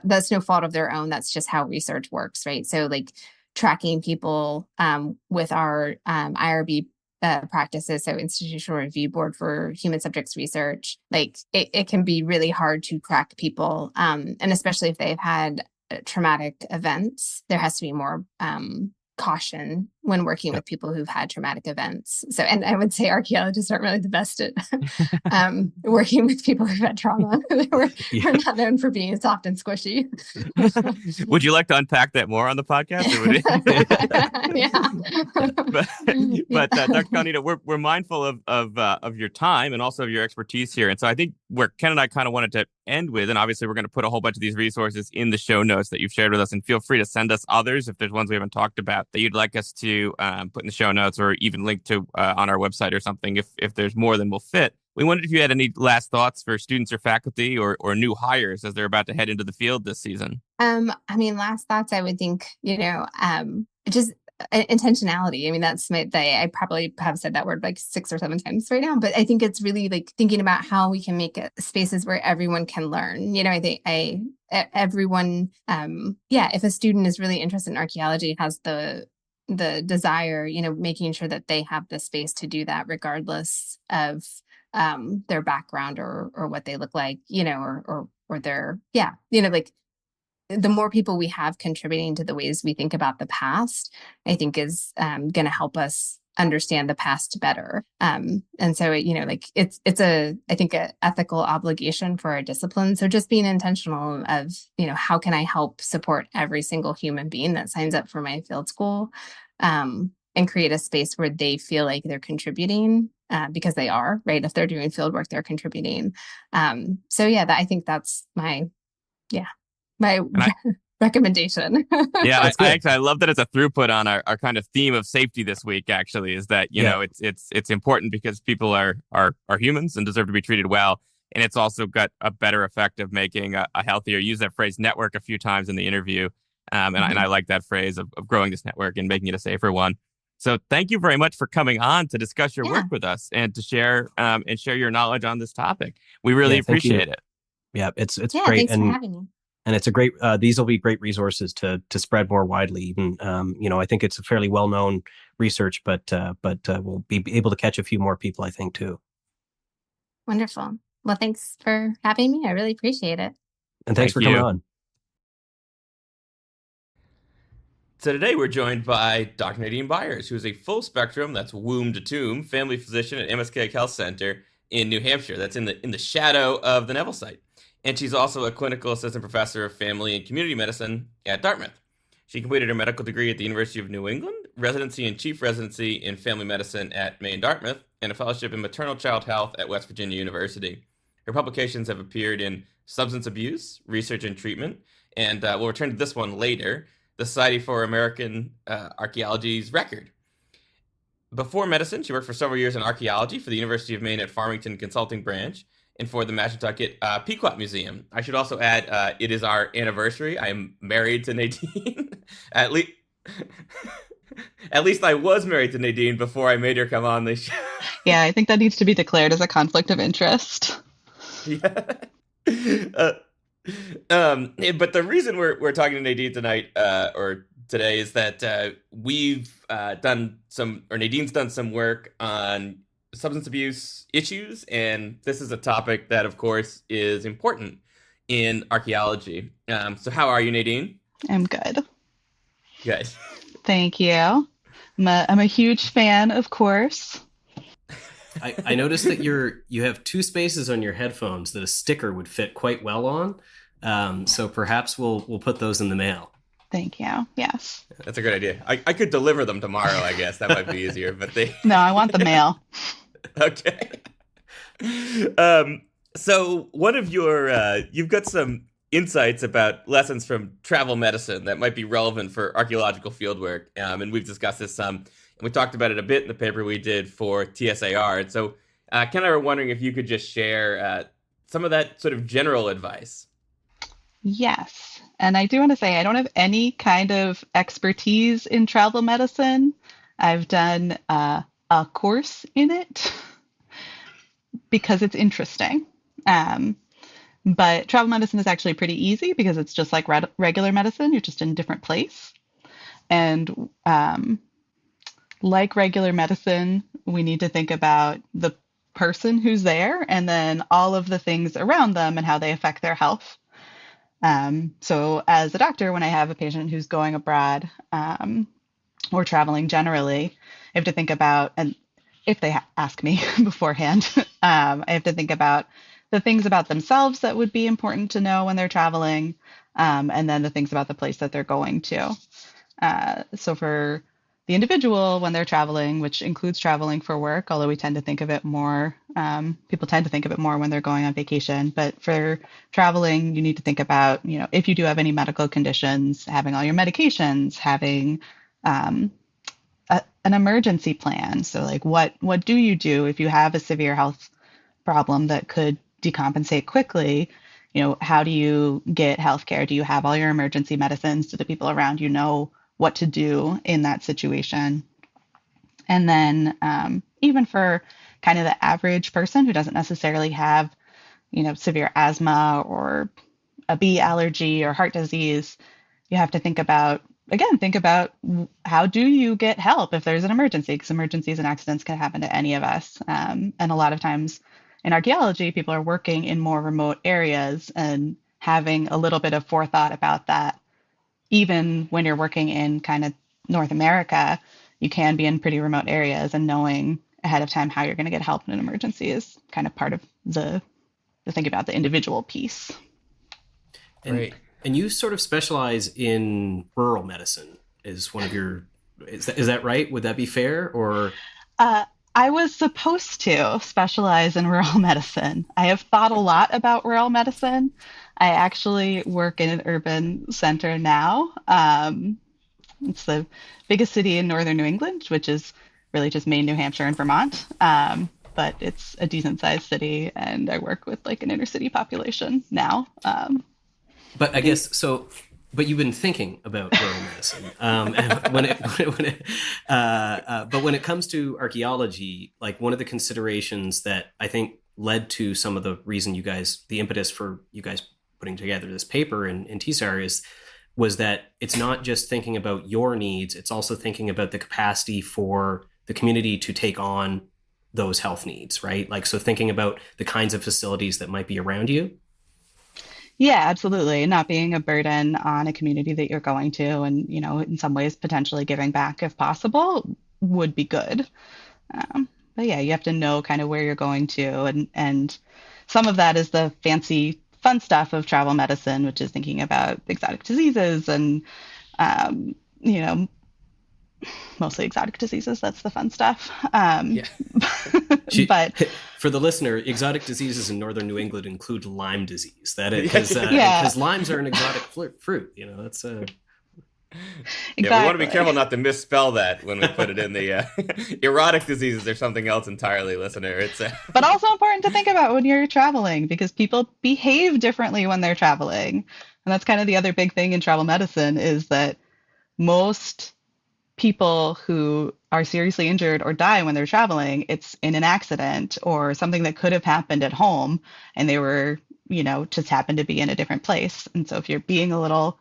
that's no fault of their own. That's just how research works, right? So like tracking people with our IRB practices, so Institutional Review Board for Human Subjects Research, like it can be really hard to track people, and especially if they've had traumatic events, there has to be more caution when working with people who've had traumatic events. So, and I would say archaeologists aren't really the best at working with people who've had trauma. We're not known for being soft and squishy. Would you like to unpack that more on the podcast? But Dr. Colaninno, we're mindful of your time and also of your expertise here. And so I think where Ken and I kind of wanted to end with, and obviously we're going to put a whole bunch of these resources in the show notes that you've shared with us, and feel free to send us others if there's ones we haven't talked about that you'd like us to put in the show notes, or even link to on our website or something if there's more than will fit. We wondered if you had any last thoughts for students or faculty or new hires as they're about to head into the field this season. Last thoughts, I would think, just intentionality. I mean, that's I probably have said that word like 6 or 7 times right now, but I think it's really like thinking about how we can make spaces where everyone can learn. I think everyone, if a student is really interested in archaeology, has the desire, making sure that they have the space to do that regardless of their background or what they look like, or their, like the more people we have contributing to the ways we think about the past, I think is going to help us understand the past better. And so, it's I think an ethical obligation for our discipline. So just being intentional of, how can I help support every single human being that signs up for my field school, and create a space where they feel like they're contributing, because they are, right? If they're doing field work, they're contributing. I think that's my recommendation. I love that it's a throughput on our kind of theme of safety this week. Actually, is that it's important because people are humans and deserve to be treated well, and it's also got a better effect of making a healthier. Use that phrase network a fefew times in the interview, and I like that phrase of growing this network and making it a safer one. So thank you very much for coming on to discuss your work with us and to share your knowledge on this topic. We really appreciate it. Yeah, it's great. Thanks for having me. And it's a great, these will be great resources to spread more widely. Even, I think it's a fairly well-known research, but we'll be able to catch a few more people, I think, too. Wonderful. Well, thanks for having me. I really appreciate it. And thanks for coming on. So today we're joined by Dr. Nadine Byers, who is a full spectrum, that's womb to tomb, family physician at MSK Health Center in New Hampshire. That's in the shadow of the Neville site. And she's also a clinical assistant professor of family and community medicine at Dartmouth. She completed her medical degree at the University of New England, residency and chief residency in family medicine at Maine Dartmouth, and a fellowship in maternal child health at West Virginia University. Her publications have appeared in Substance Abuse, Research and Treatment, and we'll return to this one later, the Society for American Archaeology's Record. Before medicine, she worked for several years in archaeology for the University of Maine at Farmington Consulting Branch and for the Mashantucket Pequot Museum. I should also add, it is our anniversary. I am married to Nadine. At least I was married to Nadine before I made her come on the show. Yeah, I think that needs to be declared as a conflict of interest. Yeah. But the reason we're talking to Nadine tonight, or today, is that Nadine's done some work on substance abuse issues, and this is a topic that, of course, is important in archaeology. So how are you, Nadine? I'm good. Good. Thank you. I'm a huge fan, of course. I noticed that you have two spaces on your headphones that a sticker would fit quite well on. So perhaps we'll put those in the mail. Thank you. Yes. That's a good idea. I could deliver them tomorrow, I guess. That might be easier, but they... No, I want the mail. Okay. So one of your, you've got some insights about lessons from travel medicine that might be relevant for archaeological fieldwork. And we've discussed this some, and we talked about it a bit in the paper we did for TSAR. And so Ken and I were wondering if you could just share some of that sort of general advice. Yes. And I do want to say I don't have any kind of expertise in travel medicine. I've done a course in it because it's interesting. But travel medicine is actually pretty easy because it's just like regular medicine. You're just in a different place. And like regular medicine, we need to think about the person who's there and then all of the things around them and how they affect their health. So as a doctor, when I have a patient who's going abroad or traveling generally, I have to think about, and if they ask me beforehand, I have to think about the things about themselves that would be important to know when they're traveling, and then the things about the place that they're going to. So for the individual, when they're traveling, which includes traveling for work, although we tend to think of it more, people tend to think of it more when they're going on vacation. But for traveling, you need to think about, if you do have any medical conditions, having all your medications, having an emergency plan. So like what do you do if you have a severe health problem that could decompensate quickly? How do you get healthcare? Do you have all your emergency medicines? Do the people around you know what to do in that situation? And then even for kind of the average person who doesn't necessarily have, severe asthma or a bee allergy or heart disease, you have to think about how do you get help if there's an emergency, because emergencies and accidents can happen to any of us. And a lot of times in archaeology, people are working in more remote areas, and having a little bit of forethought about that. Even when you're working in kind of North America, you can be in pretty remote areas, and knowing ahead of time how you're going to get help in an emergency is kind of part of the thing about the individual piece. And you sort of specialize in rural medicine is one of your, is that right? Would that be fair? Or I was supposed to specialize in rural medicine. I have thought a lot about rural medicine. I actually work in an urban center now. It's the biggest city in northern New England, which is really just Maine, New Hampshire, and Vermont. But it's a decent sized city, and I work with like an inner city population now. But I guess so. But you've been thinking about rural medicine, but when it comes to archaeology, like one of the considerations that I think led to some of the reason the impetus for you guys putting together this paper in TSAR was that it's not just thinking about your needs; it's also thinking about the capacity for the community to take on those health needs, right? Like, so thinking about the kinds of facilities that might be around you. Yeah, absolutely. Not being a burden on a community that you're going to, and, in some ways, potentially giving back if possible would be good. But yeah, you have to know kind of where you're going to. And some of that is the fancy, fun stuff of travel medicine, which is thinking about exotic diseases and, mostly exotic diseases. That's the fun stuff. Yeah. But for the listener, exotic diseases in northern New England include Lyme disease. That is because limes are an exotic fruit. That's Exactly. Yeah, we want to be careful not to misspell that when we put it in the erotic diseases or something else entirely, listener. It's but also important to think about when you're traveling, because people behave differently when they're traveling. And that's kind of the other big thing in travel medicine, is that most people who are seriously injured or die when they're traveling, it's in an accident or something that could have happened at home, and they were, just happened to be in a different place. And so if you're being a little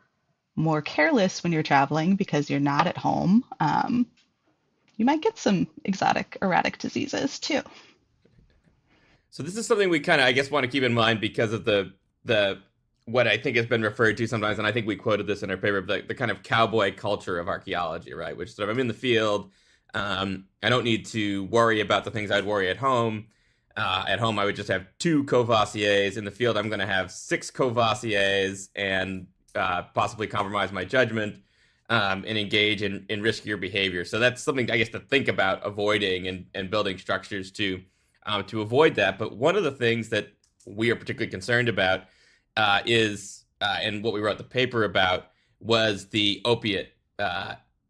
more careless when you're traveling because you're not at home, you might get some exotic erratic diseases too. So this is something we kind of, I guess, want to keep in mind because of the what I think has been referred to sometimes, and I think we quoted this in our paper, the kind of cowboy culture of archaeology, right? Which sort of, I'm in the field, I don't need to worry about the things I'd worry at home. At home, I would just have 2 Courvoisiers. In the field, I'm going to have 6 Courvoisiers and possibly compromise my judgment and engage in riskier behavior. So that's something, I guess, to think about avoiding and building structures to avoid that. But one of the things that we are particularly concerned about is, and what we wrote the paper about, was the opiate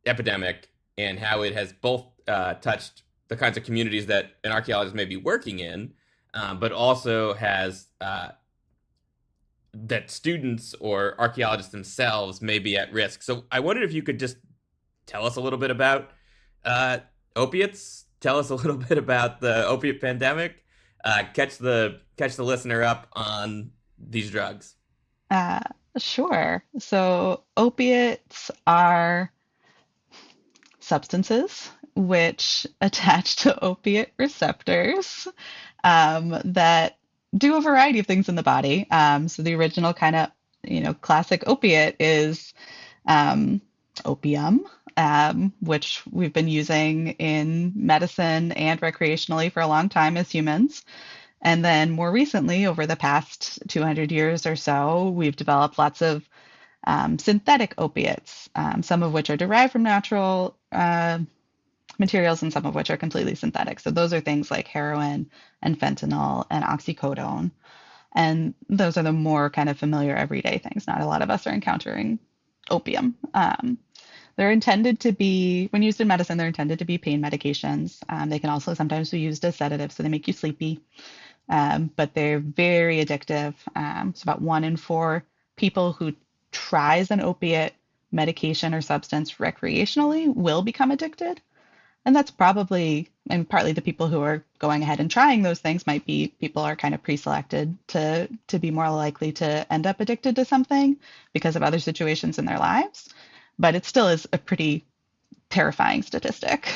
epidemic and how it has both touched the kinds of communities that an archaeologist may be working in, but also has that students or archaeologists themselves may be at risk. So I wondered if you could just tell us a little bit about opiates, tell us a little bit about the opiate pandemic, catch the listener up on these drugs. Sure. So opiates are substances which attach to opiate receptors that do a variety of things in the body. So the original kind of, classic opiate is opium, which we've been using in medicine and recreationally for a long time as humans. And then more recently, over the past 200 years or so, we've developed lots of synthetic opiates, some of which are derived from natural materials and some of which are completely synthetic. So those are things like heroin and fentanyl and oxycodone. And those are the more kind of familiar everyday things. Not a lot of us are encountering opium. They're intended to be, when used in medicine, they're intended to be pain medications. They can also sometimes be used as sedatives, so they make you sleepy. But they're very addictive. So about 1 in 4 people who tries an opiate medication or substance recreationally will become addicted. And that's probably, and partly the people who are going ahead and trying those things might be people are kind of pre-selected to be more likely to end up addicted to something because of other situations in their lives. But it still is a pretty terrifying statistic.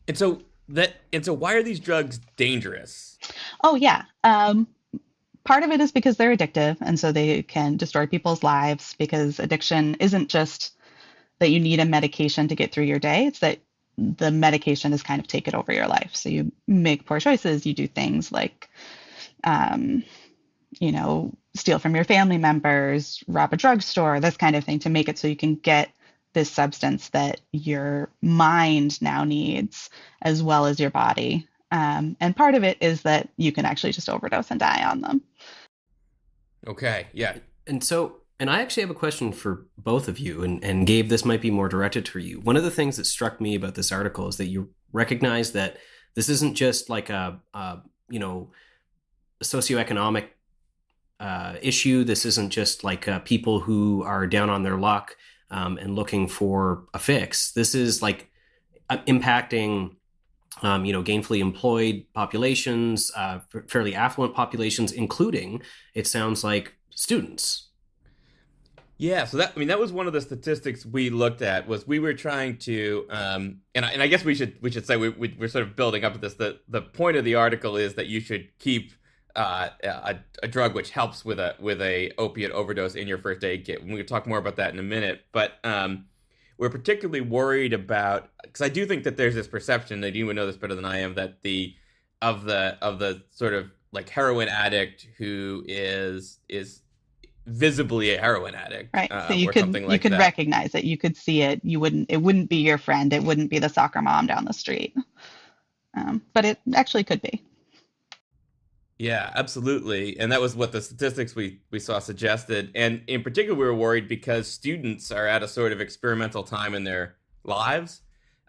And so why are these drugs dangerous? Oh, yeah. Part of it is because they're addictive, and so they can destroy people's lives, because addiction isn't just that you need a medication to get through your day. It's that the medication is kind of taken over your life. So you make poor choices. You do things like, steal from your family members, rob a drugstore, this kind of thing, to make it so you can get this substance that your mind now needs as well as your body. And part of it is that you can actually just overdose and die on them. Okay, yeah. And I actually have a question for both of you. And Gabe, this might be more directed to you. One of the things that struck me about this article is that you recognize that this isn't just like a socioeconomic issue. This isn't just like people who are down on their luck and looking for a fix. This is like impacting gainfully employed populations, fairly affluent populations, including, it sounds like, students. Yeah, so that was one of the statistics we looked at. Was we were trying to, and I guess we should say we're sort of building up to this. The point of the article is that you should keep a drug which helps with a opiate overdose in your first aid kit. We can talk more about that in a minute, but we're particularly worried about, because I do think that there's this perception, Nadine would know this better than I am, that of the sort of like heroin addict who is visibly a heroin addict, right? So you could recognize it, you could see it. It wouldn't be your friend. It wouldn't be the soccer mom down the street, but it actually could be. Yeah, absolutely. And that was what the statistics we saw suggested. And in particular, we were worried because students are at a sort of experimental time in their lives.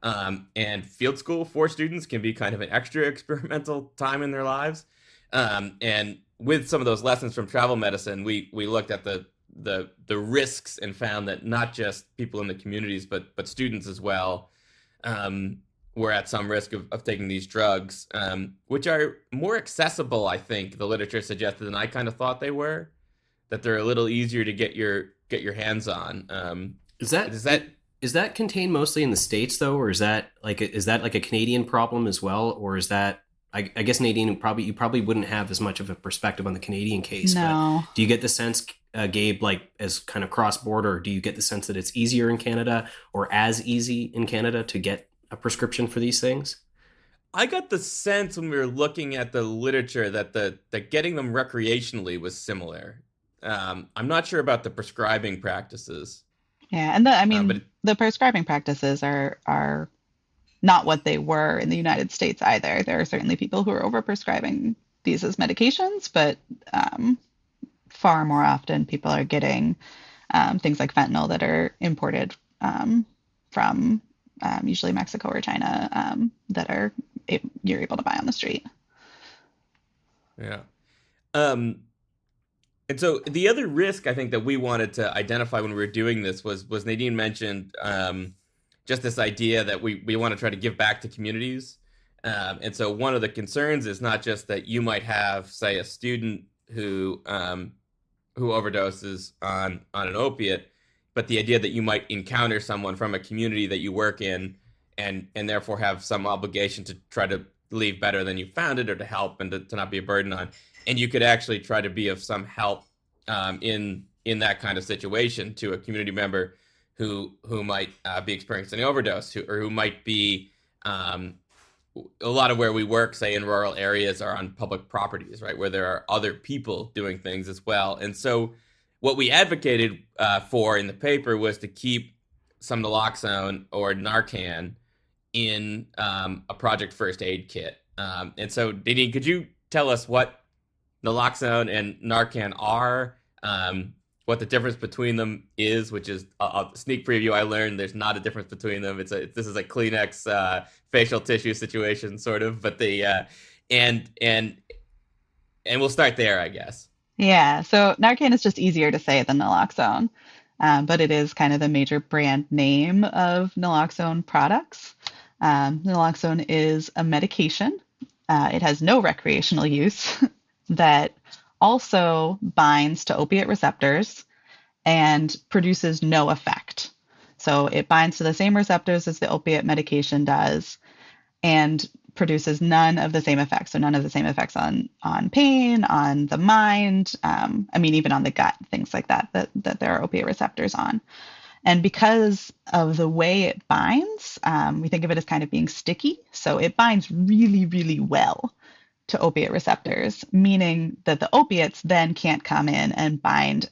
And field school for students can be kind of an extra experimental time in their lives. And with some of those lessons from travel medicine, we looked at the risks and found that not just people in the communities, but students as well, were at some risk of taking these drugs, which are more accessible, I think, the literature suggested, than I kind of thought they were, that they're a little easier to get your hands on. Is that contained mostly in the States, though, or is that like a Canadian problem as well? Or is that, I guess, Nadine, you probably wouldn't have as much of a perspective on the Canadian case. No. But do you get the sense, Gabe, like as kind of cross-border, do you get the sense that it's easier in Canada or as easy in Canada to get a prescription for these things? I got the sense when we were looking at the literature that getting them recreationally was similar. I'm not sure about the prescribing practices, Yeah, and but the prescribing practices are not what they were in the United States either. There are certainly people who are overprescribing these as medications, but far more often people are getting things like fentanyl that are imported from usually Mexico or China that you're able to buy on the street. yeah. Um, and so the other risk I think that we wanted to identify when we were doing this was Nadine mentioned just this idea that we want to try to give back to communities. And so one of the concerns is not just that you might have, say, a student who overdoses on an opiate, but the idea that you might encounter someone from a community that you work in and therefore have some obligation to try to leave better than you found it, or to help and to not be a burden on. And you could actually try to be of some help in that kind of situation to a community member who might be experiencing an overdose, or who might be a lot of where we work, say in rural areas, are on public properties, right, where there are other people doing things as well. And so what we advocated for in the paper was to keep some naloxone or Narcan in a project first aid kit. And so, Nadine, could you tell us what naloxone and Narcan are, what the difference between them is, which is a sneak preview. I learned there's not a difference between them. This is a Kleenex facial tissue situation, sort of, but and we'll start there, I guess. Yeah, so Narcan is just easier to say than naloxone, but it is kind of the major brand name of naloxone products. Naloxone is a medication. It has no recreational use that also binds to opiate receptors and produces no effect. So it binds to the same receptors as the opiate medication does and produces none of the same effects. So none of the same effects on pain, on the mind, even on the gut, things like that there are opiate receptors on. And because of the way it binds, we think of it as kind of being sticky. So it binds really, really well to opiate receptors, meaning that the opiates then can't come in and bind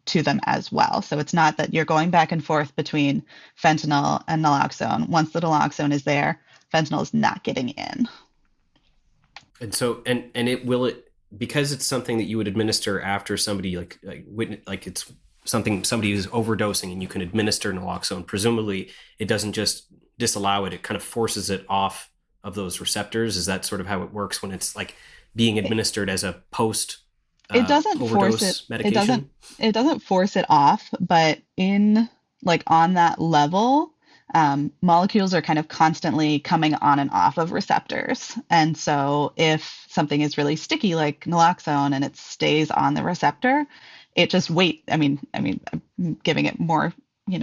to them as well. So it's not that you're going back and forth between fentanyl and naloxone. Once the naloxone is there, fentanyl is not getting in. And so, and because it's something that you would administer after somebody like it's somebody who's overdosing, and you can administer naloxone. Presumably, it doesn't just disallow it; it kind of forces it off of those receptors. Is that sort of how it works when it's like being administered as a post? It doesn't force it. Medication? It doesn't force it off, but on that level, molecules are kind of constantly coming on and off of receptors. And so if something is really sticky like naloxone and it stays on the receptor, it just waits. I'm giving it more,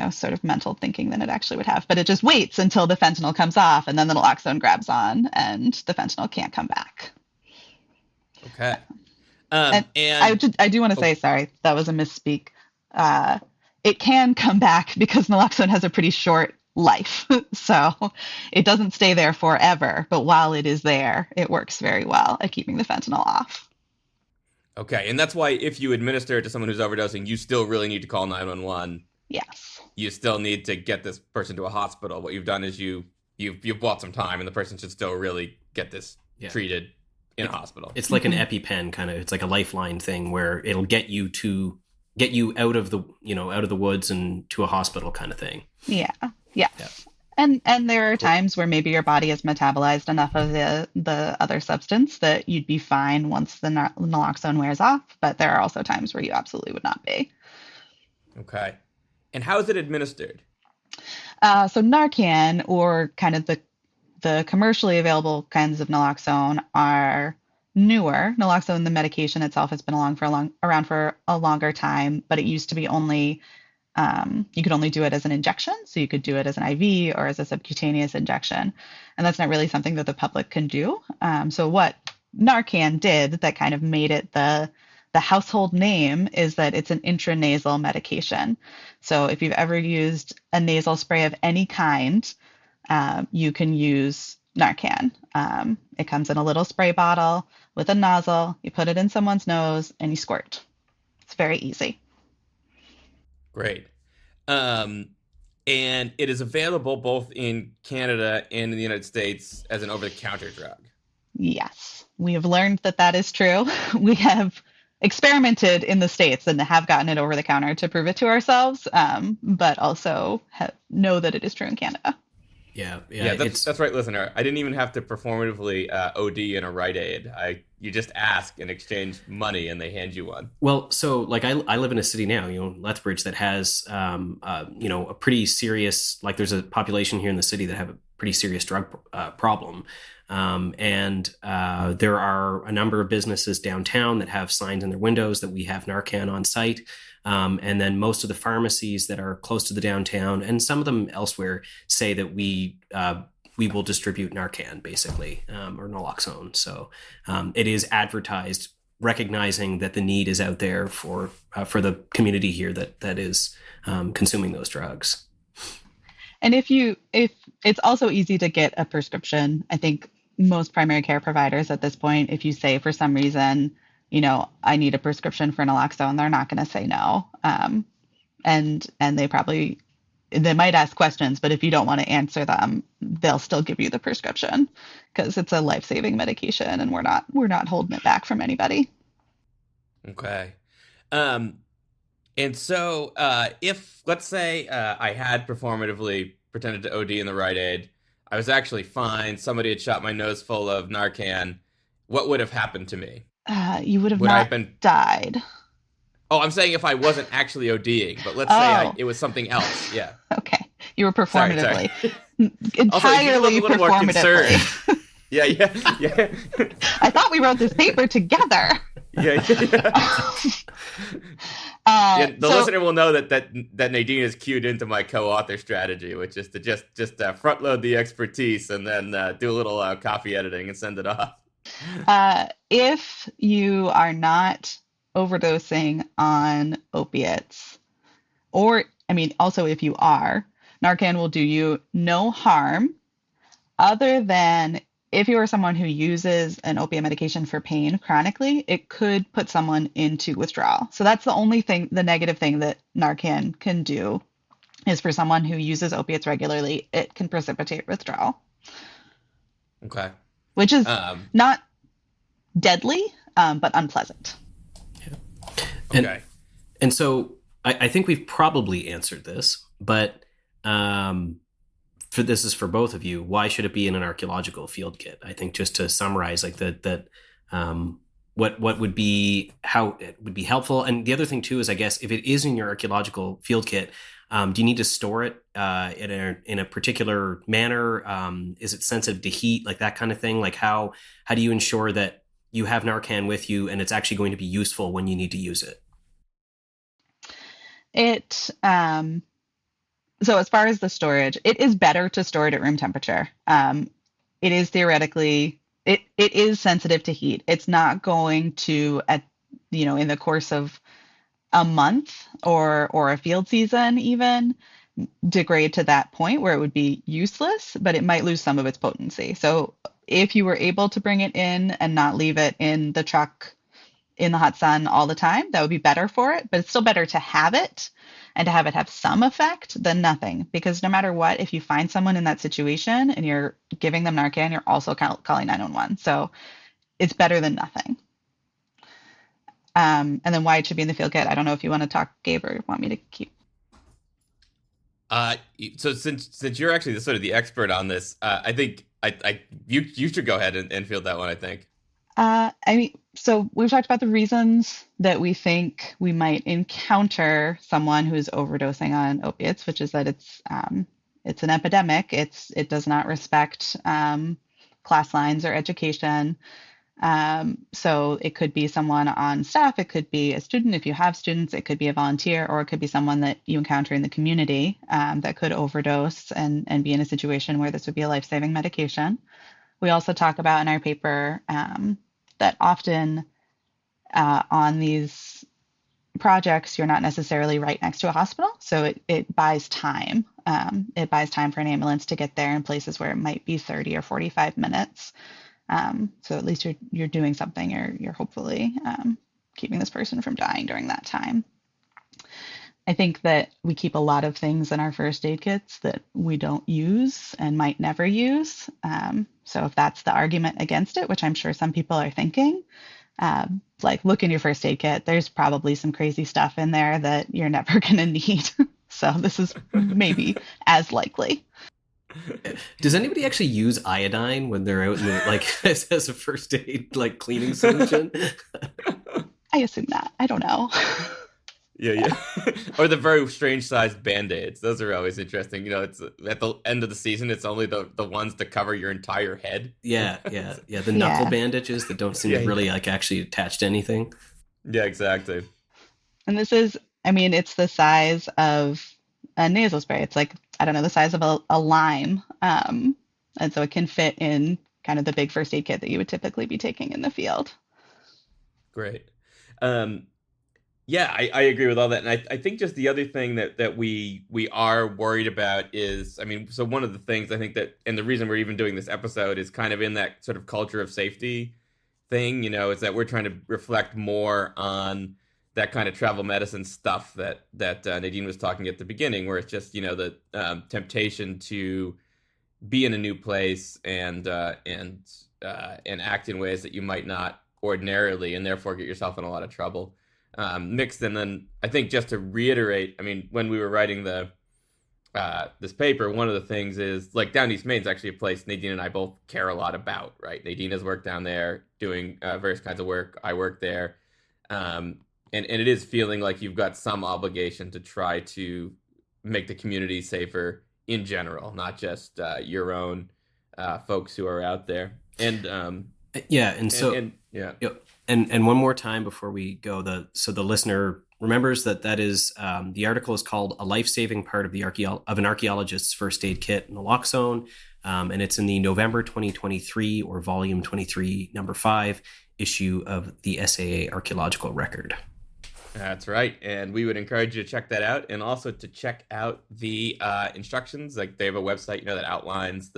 sort of mental thinking than it actually would have, but it just waits until the fentanyl comes off, and then the naloxone grabs on and the fentanyl can't come back. Okay. And I do want to say, sorry, that was a misspeak. It can come back because naloxone has a pretty short life. So it doesn't stay there forever, but while it is there, it works very well at keeping the fentanyl off. Okay. And that's why if you administer it to someone who's overdosing, you still really need to call 911. Yes. You still need to get this person to a hospital. What you've done is you've bought some time, and the person should still really get this treated in a hospital. It's like an EpiPen kind of. It's like a lifeline thing where it'll get you out of the woods and to a hospital kind of thing. Yeah. And there are times where maybe your body has metabolized enough of the other substance that you'd be fine once the naloxone wears off. But there are also times where you absolutely would not be. Okay. And how is it administered? So Narcan, or kind of the commercially available kinds of naloxone, are newer. Naloxone, the medication itself, has been around for a longer time, but it used to be only you could only do it as an injection. So you could do it as an IV or as a subcutaneous injection, and that's not really something that the public can do. So what Narcan did that kind of made it the household name is that it's an intranasal medication. So if you've ever used a nasal spray of any kind, you can use Narcan. It comes in a little spray bottle with a nozzle. You put it in someone's nose and you squirt. It's very easy. Great. And it is available both in Canada and in the United States as an over-the-counter drug. Yes, we have learned that that is true. We have experimented in the States and have gotten it over the counter to prove it to ourselves, but also know that it is true in Canada. Yeah, that's right, listener. I didn't even have to performatively OD in a Rite Aid. You just ask and exchange money, and they hand you one. Well, so like I live in a city now, Lethbridge, that has a pretty serious, like there's a population here in the city that have a pretty serious drug problem. And there are a number of businesses downtown that have signs in their windows that we have Narcan on site. And then most of the pharmacies that are close to the downtown and some of them elsewhere say that we will distribute Narcan, basically, or Naloxone. So it is advertised, recognizing that the need is out there for the community here that is consuming those drugs. And if it's also easy to get a prescription, I think most primary care providers at this point, if you say for some reason, I need a prescription for naloxone, they're not going to say no. And they might ask questions, but if you don't want to answer them, they'll still give you the prescription because it's a life-saving medication and we're not holding it back from anybody. Okay. And so if, let's say, I had performatively pretended to OD in the Rite Aid, I was actually fine, somebody had shot my nose full of Narcan, what would have happened to me? You would have died. Oh, I'm saying if I wasn't actually ODing, but let's say it was something else. Yeah. Okay. You were performatively. Sorry. Entirely also, performatively. Yeah. I thought we wrote this paper together. Yeah. The listener will know that Nadine is cued into my co-author strategy, which is to just front load the expertise and then do a little copy editing and send it off. If you are not overdosing on opiates, also if you are, Narcan will do you no harm other than if you are someone who uses an opiate medication for pain chronically, it could put someone into withdrawal. So that's the only thing, the negative thing that Narcan can do is for someone who uses opiates regularly, it can precipitate withdrawal. Okay. Which is not deadly, but unpleasant. Yeah. Okay. And so I think we've probably answered this, but this is for both of you. Why should it be in an archaeological field kit? I think just to summarize, like what would be, how it would be helpful. And the other thing too is, I guess, if it is in your archaeological field kit, do you need to store it in a particular manner? Is it sensitive to heat, like that kind of thing? Like how do you ensure that you have Narcan with you and it's actually going to be useful when you need to use it? So as far as the storage, it is better to store it at room temperature. It is theoretically, it is sensitive to heat. It's not going to, in the course of a month or a field season even, degrade to that point where it would be useless, but it might lose some of its potency. So if you were able to bring it in and not leave it in the truck in the hot sun all the time, that would be better for it, but it's still better to have it and to have it have some effect than nothing, because no matter what, if you find someone in that situation and you're giving them Narcan, you're also calling 911. So it's better than nothing. And then why it should be in the field kit, I don't know if you want to talk, Gabe, or want me to keep. So since you're actually sort of the expert on this, I think you should go ahead and field that one, I think. So we've talked about the reasons that we think we might encounter someone who's overdosing on opiates, which is that it's an epidemic. It does not respect class lines or education. So it could be someone on staff, it could be a student if you have students, it could be a volunteer, or it could be someone that you encounter in the community that could overdose and be in a situation where this would be a life-saving medication. We also talk about in our paper that often on these projects, you're not necessarily right next to a hospital. So it buys time. It buys time for an ambulance to get there in places where it might be 30 or 45 minutes. So at least you're doing something. You're hopefully keeping this person from dying during that time. I think that we keep a lot of things in our first aid kits that we don't use and might never use. So if that's the argument against it, which I'm sure some people are thinking, like look in your first aid kit, there's probably some crazy stuff in there that you're never going to need. So this is maybe as likely. Does anybody actually use iodine when they're out in the, like as a first aid like cleaning solution? I assume not. I don't know. Yeah. Or the very strange sized band-aids. Those are always interesting. You know, it's at the end of the season, it's only the ones that cover your entire head. Yeah. The knuckle bandages that don't seem to really like actually attach to anything. Yeah, exactly. And this is, I mean, it's the size of a nasal spray. It's like, I don't know, the size of a lime. And so it can fit in kind of the big first aid kit that you would typically be taking in the field. Great. Yeah, I agree with all that. And I think just the other thing that we are worried about is, I mean, so one of the things I think that, and the reason we're even doing this episode is kind of in that sort of culture of safety thing, you know, is that we're trying to reflect more on that kind of travel medicine stuff that Nadine was talking at the beginning, where it's just, you know, the temptation to be in a new place and act in ways that you might not ordinarily, and therefore get yourself in a lot of trouble. Mixed. And then I think just to reiterate, I mean, when we were writing this paper, one of the things is like Down East Maine's actually a place Nadine and I both care a lot about, right? Nadine has worked down there doing various kinds of work. I work there. And it is feeling like you've got some obligation to try to make the community safer in general, not just your own folks who are out there. And And one more time before we go, the listener remembers that is the article is called "A Life-Saving Part of an Archaeologist's First Aid Kit, Naloxone," and it's in the November 2023 or Volume 23, Number 5 issue of the SAA Archaeological Record. That's right, and we would encourage you to check that out, and also to check out the instructions. Like they have a website, you know, that outlines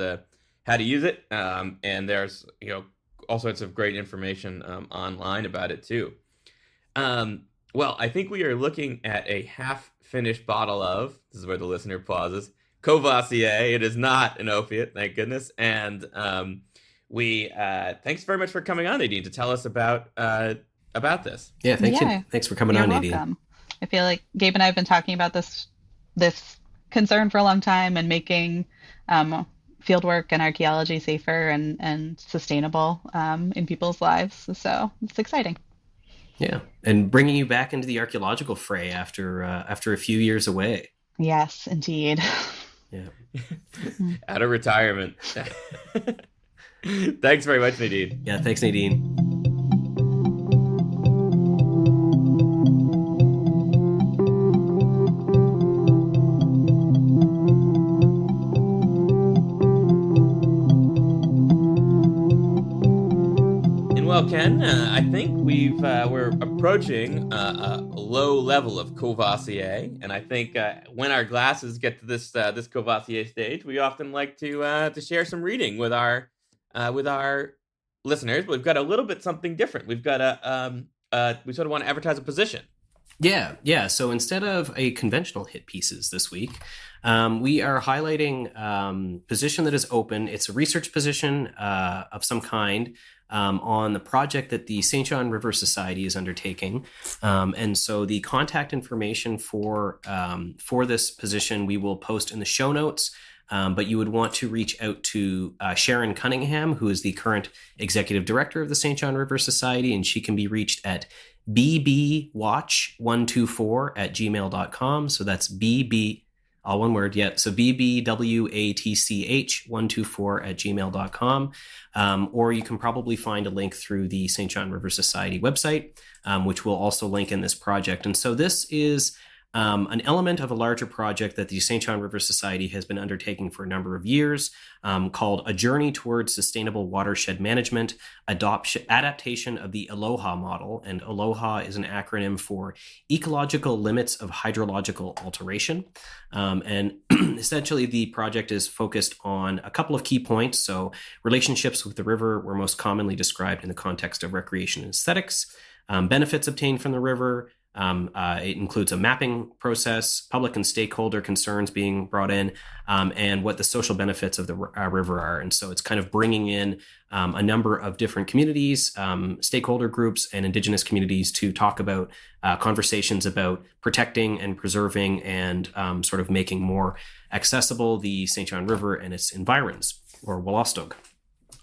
how to use it, and there's, you know, all sorts of great information online about it too. Well, I think we are looking at a half-finished bottle of, this is where the listener pauses, Courvoisier. It is not an opiate, thank goodness. And thanks very much for coming on, Nadine, to tell us about this. Yeah, thanks for coming on, Nadine. Welcome. I feel like Gabe and I have been talking about this concern for a long time and making fieldwork and archaeology safer and sustainable in people's lives. So it's exciting. Yeah, and bringing you back into the archaeological fray after a few years away. Yes, indeed. Yeah. Out of retirement. Thanks very much, Nadine. Yeah, thanks, Nadine. Well, Ken, I think we're approaching a low level of Courvoisier, and I think when our glasses get to this Courvoisier stage, we often like to share some reading with our listeners. But we've got a little bit something different. We've got we sort of want to advertise a position. Yeah. So instead of a conventional hit pieces this week, we are highlighting position that is open. It's a research position of some kind. On the project that the St. John River Society is undertaking. And so the contact information for this position we will post in the show notes, but you would want to reach out to Sharon Cunningham, who is the current executive director of the St. John River Society, and she can be reached at bbwatch124@gmail.com. So that's BB, all one word, yeah. So bbwatch124@gmail.com. Or you can probably find a link through the St. John River Society website, which will also link in this project. And so this is an element of a larger project that the St. John River Society has been undertaking for a number of years, called A Journey Towards Sustainable Watershed Management, Adaptation of the Aloha Model. And Aloha is an acronym for Ecological Limits of Hydrological Alteration. And essentially, the project is focused on a couple of key points. So relationships with the river were most commonly described in the context of recreation and aesthetics, benefits obtained from the river. It includes a mapping process, public and stakeholder concerns being brought in, and what the social benefits of the river are. And so it's kind of bringing in a number of different communities, stakeholder groups, and Indigenous communities to talk about conversations about protecting and preserving and sort of making more accessible the St. John River and its environs, or Wolostog.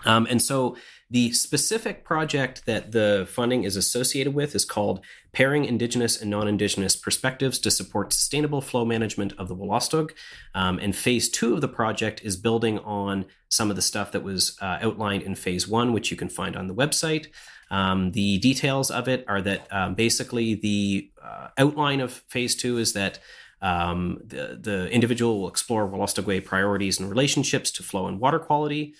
And so the specific project that the funding is associated with is called Pairing Indigenous and Non-Indigenous Perspectives to Support Sustainable Flow Management of the Wolostog. And phase 2 of the project is building on some of the stuff that was outlined in phase 1, which you can find on the website. The details of it are that basically the outline of phase 2 is that the individual will explore Wolostogwe priorities and relationships to flow and water quality,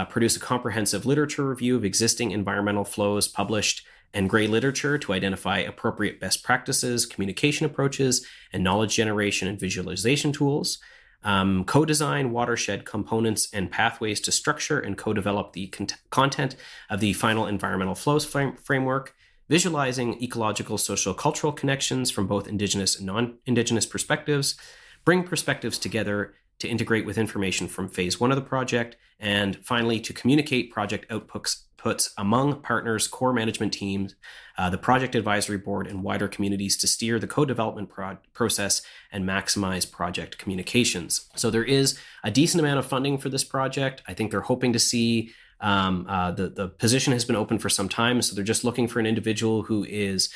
produce a comprehensive literature review of existing environmental flows published and gray literature to identify appropriate best practices, communication approaches, and knowledge generation and visualization tools, co-design watershed components and pathways to structure and co-develop the content of the final environmental flows framework, visualizing ecological, social, cultural connections from both Indigenous and non-Indigenous perspectives, bring perspectives together to integrate with information from phase 1 of the project, and finally to communicate project outputs among partners, core management teams, the project advisory board, and wider communities to steer the co-development process and maximize project communications. So there is a decent amount of funding for this project. I think they're hoping to see the position has been open for some time, so they're just looking for an individual who is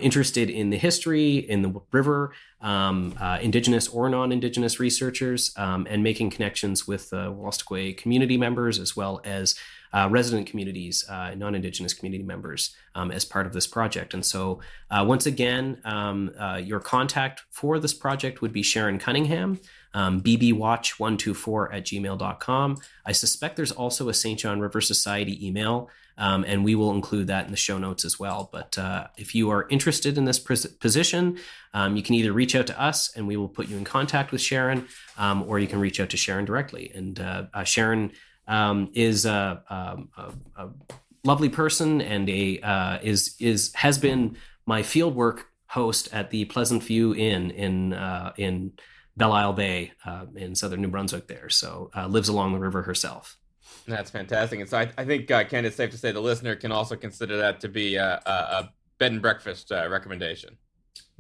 interested in the history, in the river, Indigenous or non-Indigenous researchers, and making connections with Wolostogwe community members as well as resident communities, non-Indigenous community members as part of this project. And so once again, your contact for this project would be Sharon Cunningham, bbwatch124@gmail.com. I suspect there's also a St. John River Society email, and we will include that in the show notes as well. But if you are interested in this position, you can either reach out to us and we will put you in contact with Sharon, or you can reach out to Sharon directly. And Sharon is a lovely person and has been my fieldwork host at the Pleasant View Inn in Belle Isle Bay in southern New Brunswick there. So lives along the river herself. That's fantastic. And so I think, Ken, it's safe to say the listener can also consider that to be a bed and breakfast recommendation.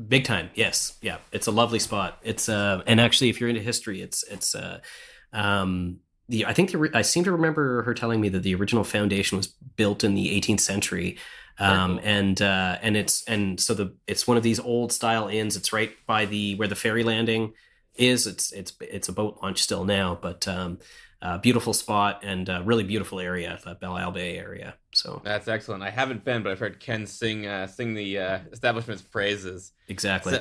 Big time. Yes. Yeah. It's a lovely spot. It's and actually, if you're into history, I seem to remember her telling me that the original foundation was built in the 18th century. Cool. And it's one of these old style inns. It's right by where the ferry landing is. It's a boat launch still now, but beautiful spot and really beautiful area, that Belle Isle Bay area. So that's excellent. I haven't been, but I've heard Ken sing the establishment's praises. Exactly.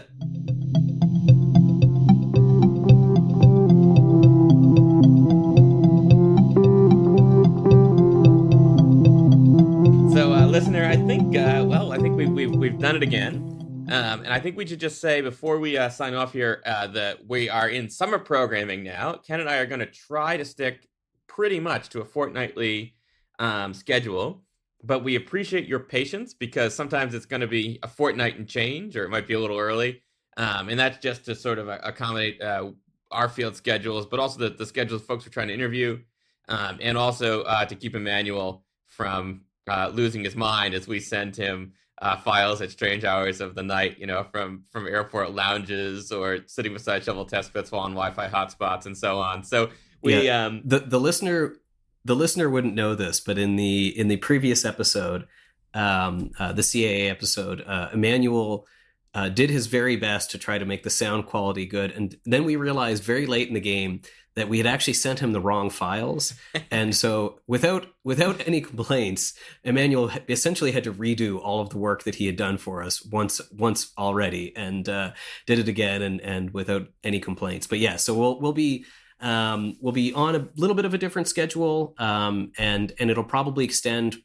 Listener, I think we've done it again, and I think we should just say before we sign off here that we are in summer programming now. Ken and I are going to try to stick pretty much to a fortnightly schedule, but we appreciate your patience because sometimes it's going to be a fortnight and change, or it might be a little early, and that's just to sort of accommodate our field schedules, but also the schedules of folks we're trying to interview, and also to keep Emanuel from losing his mind as we send him files at strange hours of the night, from airport lounges or sitting beside shovel test pits while on Wi-Fi hotspots and so on. So the listener wouldn't know this, but in the previous episode, the CAA episode, Emanuel did his very best to try to make the sound quality good. And then we realized very late in the game that we had actually sent him the wrong files. And so without any complaints, Emanuel essentially had to redo all of the work that he had done for us once already, and did it again and without any complaints. But yeah, so we'll be on a little bit of a different schedule, and it'll probably extend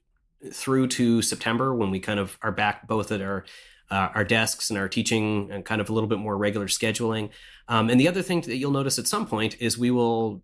through to September, when we kind of are back both at our desks and our teaching and kind of a little bit more regular scheduling. And the other thing that you'll notice at some point is we will